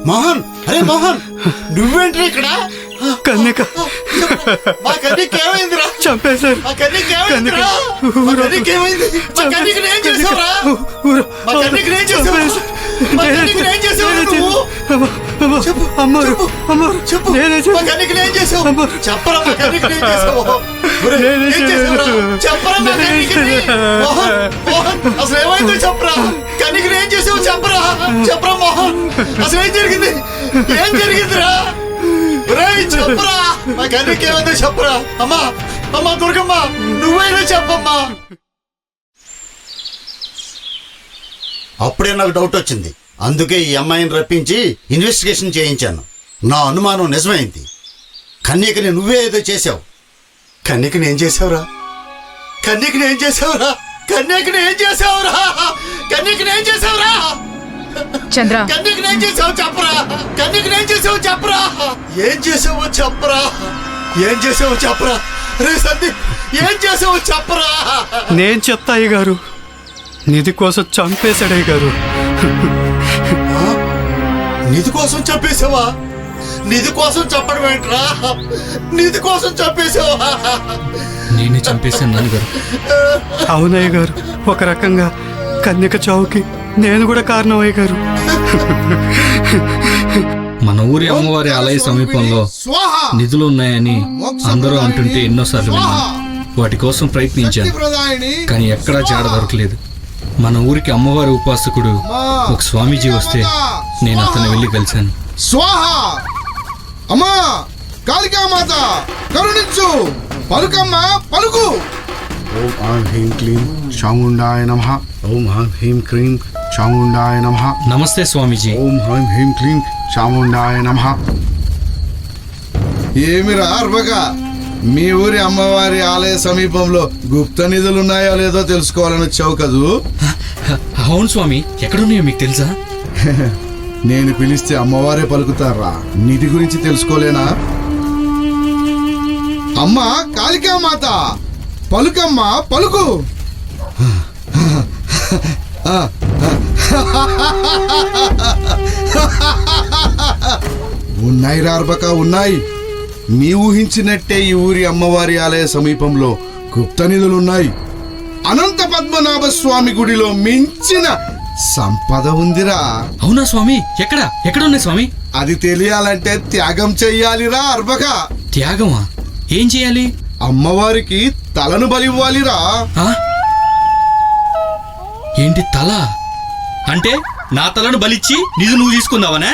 మోహన్, అరే మోహన్, నువ్వేంటి ఇక్కడ? కన్యక మా కన్యక ఏమైందిరా? చంపేశారు. మా కన్యక ఏమైందిరా? మా కన్యక ఏమైంది? మా కన్యకని ఏం చేసావురా? మా కన్యకని ఏం చేసావు? మా కన్యకని ఏం చేసావు నువ్వు? చెప్పు, అమ్మోరు, అమ్మోరు, చెప్పు. మా కన్యకని ఏం చేసావు? చెప్పరా, మా కన్యకని ఏం చేసావు? ఒరేయ్, ఏం చేసావురా? చెప్పరా మా కన్యకని. మోహన్, మోహన్, అసలు ఏమైందో చెప్పరా. కన్యకని ఏం చేసావు చెప్పరా. చెప్పరా మోహన్, అసలు ఏం జరిగింది? ఏం జరిగిందిరా? చెప్పరా, మా కన్యక ఏమైందో చెప్పరా. అమ్మా, అమ్మా దుర్గమ్మ, నువ్వైనా చెప్పమ్మా. అప్పుడే నాకు డౌట్ వచ్చింది. అందుకే ఈ అమ్మాయిని రప్పించి ఇన్వెస్టిగేషన్ చేయించాను. నా అనుమానం నిజమైంది. కన్యకని నువ్వే ఏదో చేసావు. కన్యకని ఏం చేసావురా? కన్యకని ఏం చేసావురా? కన్యకని ఏం చేసావురా? కన్యకని ఏం చేసావురా? చంద్ర, కన్యకని ఏం చేసావు చెప్పరా. కన్యకని ఏం చేసావు చెప్పరా. ఏం చేసావో చెప్పరా. ఏం చేసావో చెప్పరా. రే సందీప్, ఏం చేసావో చెప్పరా. నేను చెప్తా అయ్య గారు. నిధి కోసం చంపేశాడు అయ్య గారు. నిధి కోసం చంపేసావా? నిధి కోసం చంపడం ఏంట్రా? నిధి కోసం చంపేసావా? నేనే చంపేశాను నాన్నగారు. అవునయ్య గారు, ఒక రకంగా కన్యక చావుకి నేను కూడా కారణం అయ్య గారు. మన ఊరి అమ్మవారి ఆలయ సమీపంలో నిధులు ఉన్నాయని అందరూ అంటుంటే ఎన్నోసార్లు విన్నాను. వాటి కోసం ప్రయత్నించాను, కానీ ఎక్కడా జాడ దొరకలేదు. మన ఊరికి అమ్మవారి ఉపాసకుడు ఒక స్వామీజీ వస్తే నేను అతన్ని వెళ్ళి కలిశాను. స్వాహ అమ్మా కాళికామాత కరుణించు, పలుకమ్మా పలుకు. ఓం ఆం హ్రీం క్లీం చాముండాయ నమః. ఓం ఆం హ్రీం క్లీం చాముండాయ నమః. నమస్తే స్వామీజీ. ఓం ఆం హ్రీం క్లీం చాముండాయ నమః. ఏమిరా అర్భగా, మీ ఊరి అమ్మవారి ఆలయ సమీపంలో గుప్త నిధులున్నాయో లేదో తెలుసుకోవాలని వచ్చావు కదూ? అవును స్వామి, ఎక్కడున్నాయో మీకు తెలుసా? నేను పిలిస్తే అమ్మవారే పలుకుతారా. నిధి గురించి తెలుసుకోలేనా? అమ్మా కాళికామాత పలుకమ్మా పలుకు. ఉన్నాయి రార్బక, ఉన్నాయి. మీ ఊహించినట్టే ఈ ఊరి అమ్మవారి ఆలయ సమీపంలో గుప్త నిధులున్నాయి. అనంత పద్మనాభ స్వామి గుడిలో మించిన సంపద ఉందిరా. అవునా స్వామి? ఎక్కడ ఉన్నాయి స్వామి? అది తెలియాలంటే త్యాగం చెయ్యాలిరా అర్బక. త్యాగమా? ఏం చేయాలి? అమ్మవారికి తలను బలివ్వాలిరా. ఏంటి తల? అంటే నా తలను బలిచ్చి నిధు నువ్వు తీసుకుందావనా?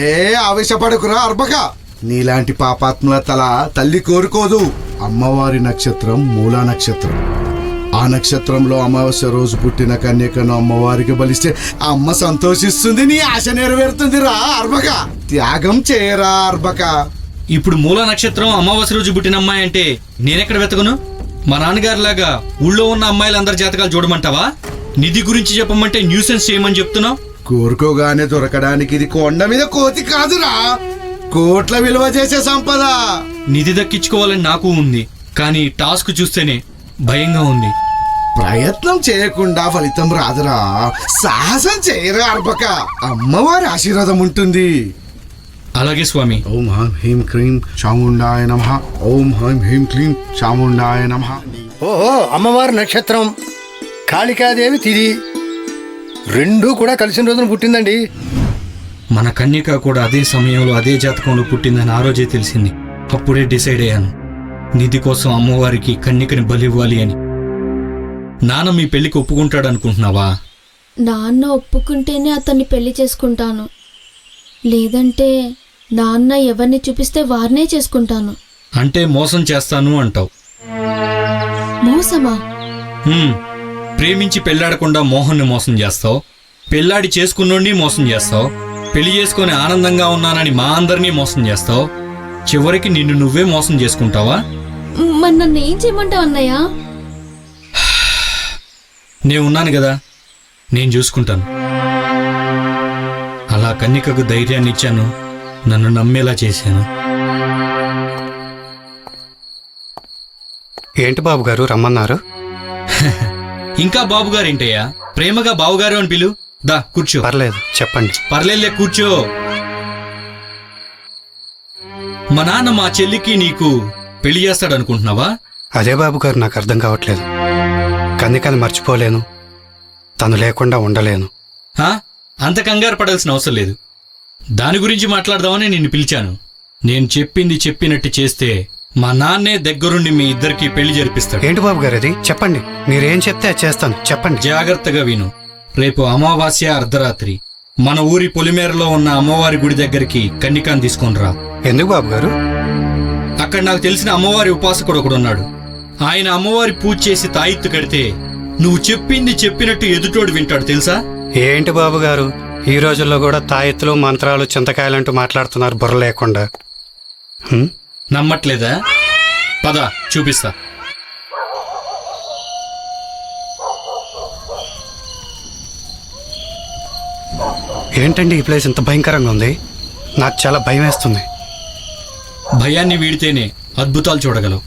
ఏ ఆవేశపడకురా అర్బక. నీలాంటి పాపాత్ముల తల తల్లి కోరుకోదు. అమ్మవారి నక్షత్రం మూలా నక్షత్రం. ఆ నక్షత్రంలో అమావాస్య రోజు పుట్టిన కన్యకను అమ్మవారికి బలిస్తే అమ్మ సంతోషిస్తుంది, నీ ఆశ నెరవేరుతుందిరా అర్బక. త్యాగం చేయరా అర్బక. ఇప్పుడు మూలా నక్షత్రం అమావాస్య రోజు పుట్టిన అమ్మాయి అంటే నేనెక్కడ వెతకను? మా నాన్నగారి లాగా ఊళ్ళో ఉన్న అమ్మాయిలందరి జాతకాలు చూడమంటావా? నిధి గురించి చెప్పమంటే న్యూసెన్స్ చేయమని చెప్తున్నావు. కోరుకోగానే దొరకడానికి ఇది కొండ మీద కోతి కాదురా, కోట్ల విలువ చేసే సంపద. నిధి దక్కించుకోవాలని నాకు ఉంది, కానీ టాస్క్ చూస్తేనే భయంగా ఉంది. ప్రయత్నం చేయకుండా ఫలితం రాదురా. సాహసం చేయరా అర్బక. అమ్మవారి ఆశీర్వాదం ఉంటుంది. అలాగే స్వామి. ఓం హ్రీం హ్రీం క్లీం చాముండాయ నమః. ఓం హ్రీం హ్రీం క్లీం చాముండాయ నమః. ఓహో, అమ్మవారి నక్షత్రం కాళికాదేవి తిది రెండూ కూడా కలిసిన రోజున పుట్టిందండి. మన కన్యక కూడా అదే సమయంలో అదే జాతకంలో పుట్టిందని ఆ రోజే తెలిసింది. అప్పుడే డిసైడ్ అయ్యాను, నిధి కోసం అమ్మవారికి కన్యకని బలివ్వాలి అని. నాన్న మీ పెళ్లికి ఒప్పుకుంటాడు అనుకుంటున్నావా? నాన్న ఒప్పుకుంటేనే అతన్ని పెళ్లి చేసుకుంటాను, లేదంటే నాన్న ఎవరిని చూపిస్తే వారినే చేసుకుంటాను. అంటే మోసం చేస్తాను అంటావు. మోసమా? ప్రేమించి పెళ్లాడకుండా మోహన్ని మోసం చేస్తావు, పెళ్లాడి చేసుకున్నోడిని మోసం చేస్తావు, పెళ్లి చేసుకుని ఆనందంగా ఉన్నానని మా అందరినీ మోసం చేస్తావు, చివరికి నిన్ను నువ్వే మోసం చేసుకుంటావా? మరి నన్ను ఏం చేయమంటావు అన్నయ్య? నేను ఉన్నాను కదా, నేను చూసుకుంటాను. అలా కన్యకకు ధైర్యాన్ని ఇచ్చాను, నన్ను నమ్మేలా చేశాను. ఏంటి బాబు గారు రమ్మన్నారు? ఇంకా బాబుగారు ఏంటయ్యా, ప్రేమగా బావుగారు అని పిలు. దా కూర్చో. పర్లేదు చెప్పండి. పర్లేదులే కూర్చో. మా నాన్న మా చెల్లికి నీకు పెళ్లి చేస్తాడనుకుంటున్నావా? అదే బాబు గారు నాకు అర్థం కావట్లేదు. కన్నికని మర్చిపోలేను, తను లేకుండా ఉండలేను. అంత కంగారు పడాల్సిన అవసరం లేదు. దాని గురించి మాట్లాడదామని నిన్ను పిలిచాను. నేను చెప్పింది చెప్పినట్టు చేస్తే మా నాన్నే దగ్గరుండి మీ ఇద్దరికి పెళ్లి జరిపిస్తాడు. ఏంటి బాబు గారు అది? చెప్పండి, మీరేం చెప్తే అది చేస్తాను. చెప్పండి. జాగ్రత్తగా విను. రేపు అమావాస్య అర్ధరాత్రి మన ఊరి పొలిమేరలో ఉన్న అమ్మవారి గుడి దగ్గరికి కన్నికాన్ని తీసుకొని రా. ఎందుకు బాబు గారు? అక్కడ నాకు తెలిసిన అమ్మవారి ఉపాసకుడు ఒకడున్నాడు. ఆయన అమ్మవారి పూజ చేసి తాయిత్తు కడితే నువ్వు చెప్పింది చెప్పినట్టు ఎదుటోడు వింటాడు తెలుసా? ఏంటి బాబు గారు, ఈ రోజుల్లో కూడా తాయెత్తులు మంత్రాలు చింతకాయలంటూ మాట్లాడుతున్నారు బుర్ర లేకుండా. నమ్మట్లేదా? పద చూపిస్తా. ఏంటండి ఈ ప్లేస్ ఇంత భయంకరంగా ఉంది? నాకు చాలా భయం వేస్తుంది. భయాన్ని వీడితేనే అద్భుతాలు చూడగలవు.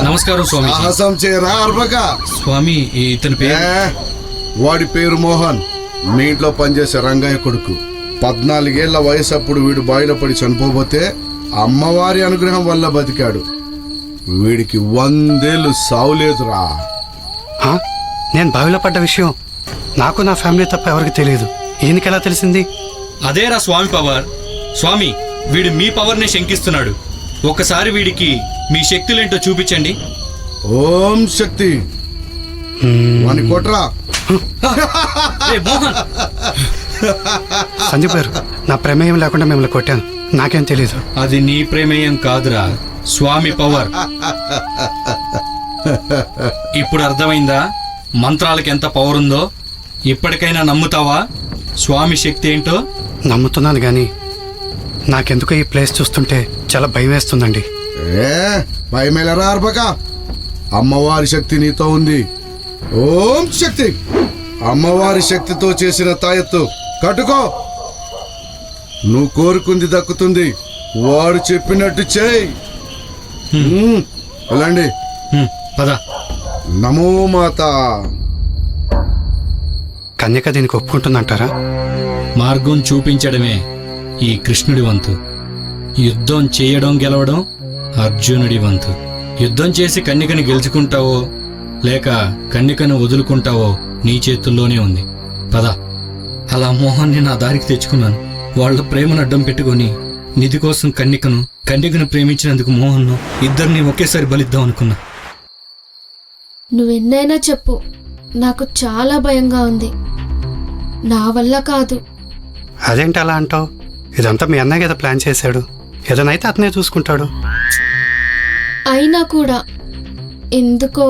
నమస్కారం స్వామి. స్వామి ఇతని పేరు? వాడి పేరు మోహన్, మీ ఇంట్లో పనిచేసే రంగయ్య కొడుకు. 14 ఏళ్ల వయసు అప్పుడు వీడు బావిలో పడి చనిపోబోతే అమ్మవారి అనుగ్రహం వల్ల బతికాడు. వీడికి 100 ఏళ్ళు సావులేదురా. నేను బావిలో పడ్డ విషయం నాకు నా ఫ్యామిలీ తప్ప ఎవరికి తెలియదు. ఈయనకెలా తెలిసింది? అదేరా స్వామి పవర్. స్వామి, వీడు మీ పవర్ని శంకిస్తున్నాడు. ఒకసారి వీడికి మీ శక్తులేంటో చూపించండి. ఓం శక్తి. వాని కొట్రా. సందీప్ గారు, నా ప్రమేయం లేకుండా మిమ్మల్ని కొట్టాను, నాకేం తెలీదు. అది నీ ప్రమేయం కాదురా, స్వామి పవర్. ఇప్పుడు అర్థమైందా మంత్రాలకి ఎంత పవర్ ఉందో? ఇప్పటికైనా నమ్ముతావా స్వామి శక్తి ఏంటో? నమ్ముతున్నాను గాని నాకెందుకో ఈ ప్లేస్ చూస్తుంటే చాలా భయం వేస్తుందండి. భయమేలరా అర్బక, అమ్మవారి శక్తి నీతో ఉంది. ఓం శక్తి. అమ్మవారి శక్తితో చేసిన తాయెత్తు కట్టుకో, నువ్వు కోరుకుంది దక్కుతుంది. వాడు చెప్పినట్టు చేయి. వెళ్ళండి. పద. నమో మాత. కన్యక దీనికి ఒప్పుకుంటుందంటారా? మార్గం చూపించడమే ఈ కృష్ణుడి వంతు. యుద్ధం చేయడం గెలవడం అర్జునుడి వంతు. యుద్ధం చేసి కన్యకని గెలుచుకుంటావో లేక కన్యకను వదులుకుంటావో నీ చేతుల్లోనే ఉంది. పద. అలా మోహన్ని నా దారికి తెచ్చుకున్నాను. వాళ్ళ ప్రేమను అడ్డం పెట్టుకొని నిధి కోసం కన్యకను ప్రేమించినందుకు మోహన్ను ఇద్దరిని ఒకేసారి బలిద్దాం అనుకున్నా. నువ్వెన్నైనా చెప్పు, నాకు చాలా భయంగా ఉంది. నా వల్ల కాదు. అదేంటి అలా అంటావు? ఇదంతా మీ అన్నయ్య కదా ప్లాన్ చేశాడు. ఏదైనా అతనే చూసుకుంటాడు. అయినా కూడా ఎందుకో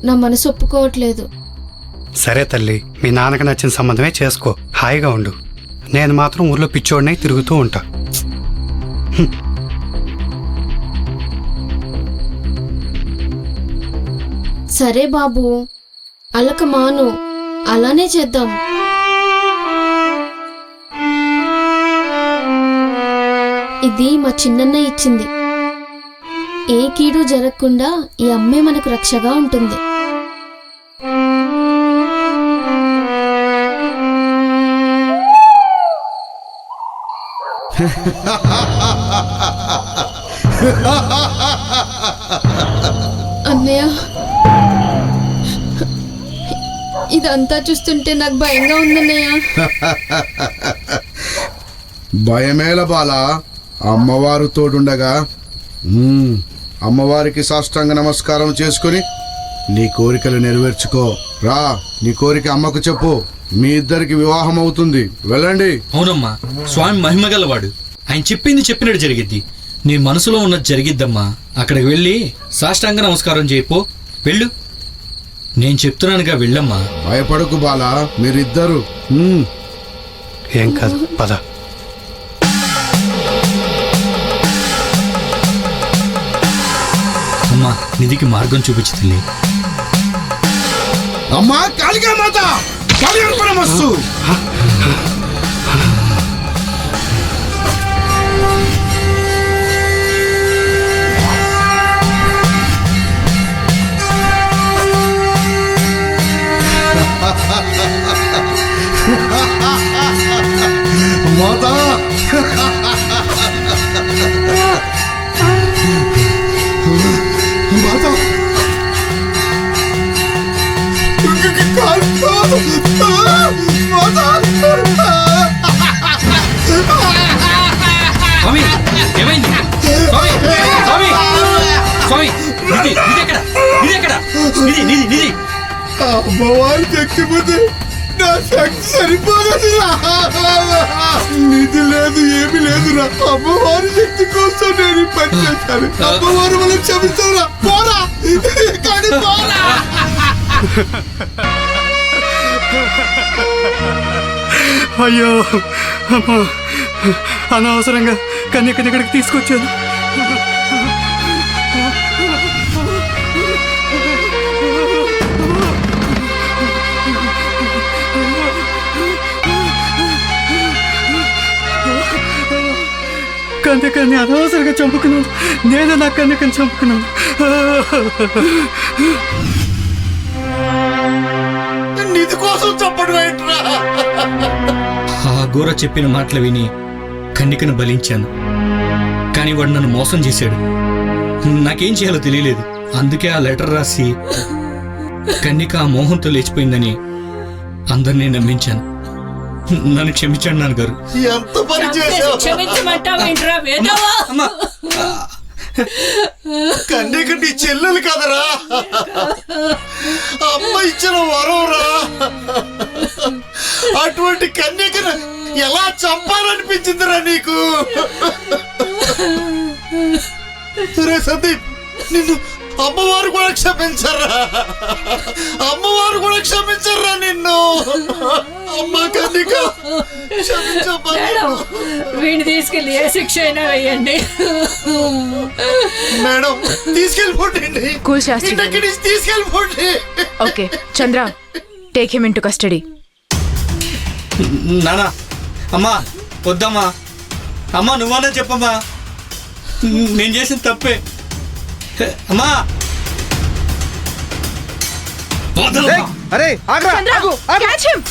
నా మనసు ఒప్పుకోవట్లేదు. సరే తల్లి, మీ నాన్నకు నచ్చిన సంబంధమే చేసుకో, హాయిగా ఉండు. నేను మాత్రం ఊర్లో పిచ్చోడినై తిరుగుతూ ఉంటా. సరే బాబు, అలక మాను, అలానే చేద్దాం. ఇది మా చిన్నన్న ఇచ్చింది. ఏ కీడు జరగకుండా ఈ అమ్మే మనకు రక్షగా ఉంటుంది. అన్నయ్య, ఇదంతా చూస్తుంటే నాకు భయంగా ఉందన్నయ్య. భయమేల బాల, అమ్మవారు తోడుండగా. అమ్మవారికి సాష్టాంగ నమస్కారం చేసుకుని నీ కోరికలు నెరవేర్చుకో. రా, నీ కోరిక అమ్మకు చెప్పు. మీ ఇద్దరికి వివాహం అవుతుంది. వెళ్ళండి. అవునమ్మా, స్వామి మహిమగలవాడు. ఆయన చెప్పింది చెప్పినట్టు జరిగిద్ది. నీ మనసులో ఉన్నది జరిగిద్దమ్మా. అక్కడికి వెళ్ళి సాష్టాంగ నమస్కారం చేయపో. వెళ్ళు, నేను చెప్తున్నానుగా, వెళ్ళమ్మా. భయపడకు బాలా, మీరిద్దరు. ఏం కాదు, పద. అమ్మా, నిధికి మార్గం చూపించి తల్లి. అమ్మా కాళికా మాత, బలి మాత. స్వామి, ఏమైంది? స్వామి, స్వామి, స్వామి, నిధి, నిధి ఎక్కడ? నిధి ఎక్కడ? నిధి, నిధి, నిధి. అమ్మవారి శక్తి పోతే నా శక్తి సరిపోదు. నిధి లేదు, ఏమి లేదురా. అమ్మవారి శక్తి కోసం నేను పని చేశాను. అమ్మవారు మనం క్షమించరా. పోరా, కానీ పోరా. అయ్యో అమ్మా, అనవసరంగా కన్యకని ఇక్కడికి తీసుకొచ్చాను. కన్యకని అనవసరంగా చంపుకున్నాను. నేను నా కన్యకని చంపుకున్నాను. నిధి కోసం చంపడం ఏంట్రా? ఆ ఘోర చెప్పిన మాటలు విని కన్నికను బలించాను. కానీ వాడు నన్ను మోసం చేశాడు. నాకేం చేయాలో తెలియలేదు. అందుకే ఆ లెటర్ రాసి కన్నిక ఆ మోహంతో లేచిపోయిందని అందరినీ నమ్మించాను. నన్ను క్షమించండి నాన్నగారు. ఎంత పని చేశావు? క్షమించమంటావేంట్రా వేదవా? కన్యక నీ చెల్లెలు కదరా. అమ్మ ఇచ్చిన వరంరా. అటువంటి కన్యకను ఎలా చంపాలనిపించిందిరా నీకు? రే సందీప్, నిన్ను అమ్మవారు కూడా క్షమించరా. అమ్మవారు కూడా క్షమించరా నిన్ను. అమ్మ కన్యక మేడం, వీడిని తీసుకెళ్ళి ఏ శిక్ష అయినా వేయండి. మేడం, తీసుకెళ్ళిపోండి. కూల్ శాస్త్రి. తీసుకెళ్ళిపోండి. ఓకే చంద్ర, టేక్ హిమ్ ఇంటూ కస్టడీ. నానా, అమ్మా వద్దమ్మా. అమ్మా నువ్వన్నా చెప్పమ్మా, నేను చేసిన తప్పే. అమ్మా అరే ఆగ్రా, ఆగు, ఆగు. Catch him.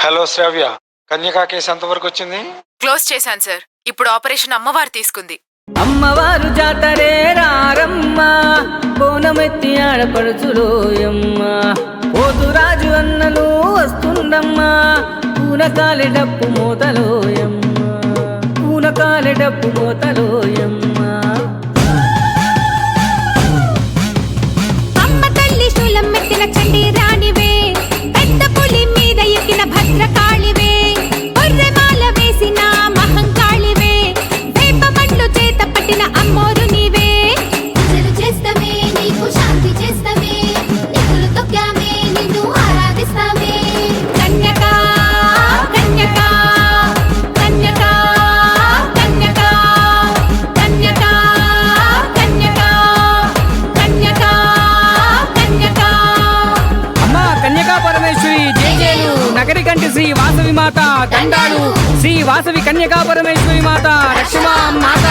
హలో శ్రావ్య, కన్యకా కేసు ఎంతవరకు వచ్చింది? క్లోజ్ చేశాను సార్. ఇప్పుడు ఆపరేషన్ అమ్మవారు తీసుకుంది. అమ్మవారు జాతరే రారమ్మ, బోనమెత్తి ఆడపడుచులోయమ్మ, పోతురాజు అన్నలు వస్తుండమ్మా, పూనకాలె డప్పు మోతలోయమ్మ, పూనకాలె డప్పు మోతలోయమ్మ. అమ్మ తల్లి శూలం మెత్తిన చండి రాణివే, పెద్ద పులి మీద ఎక్కిన భద్రకాళివే, బొర్రెమాల వేసిన మహంకాళివే, వేపమండ్లు చేత పట్టిన అమ్మోరు నీవే. పూజలు చేస్తామే నీకు శాంతి చేస్తామే, నిప్పులు తొక్కామే నిన్ను ఆరాధిస్తామే. కన్యకా కన్యకా కన్యకా కన్యకా కన్యకా కన్యకా కన్యకా కన్యకా. అమ్మ కన్యకా పరమేశ్వరి జేజేలు, నగరి కంటి శ్రీ వాసవి మాత దండాలు, శ్రీ వాసవి కన్యకా పరమేశ్వరి మాత రక్షమాం మాత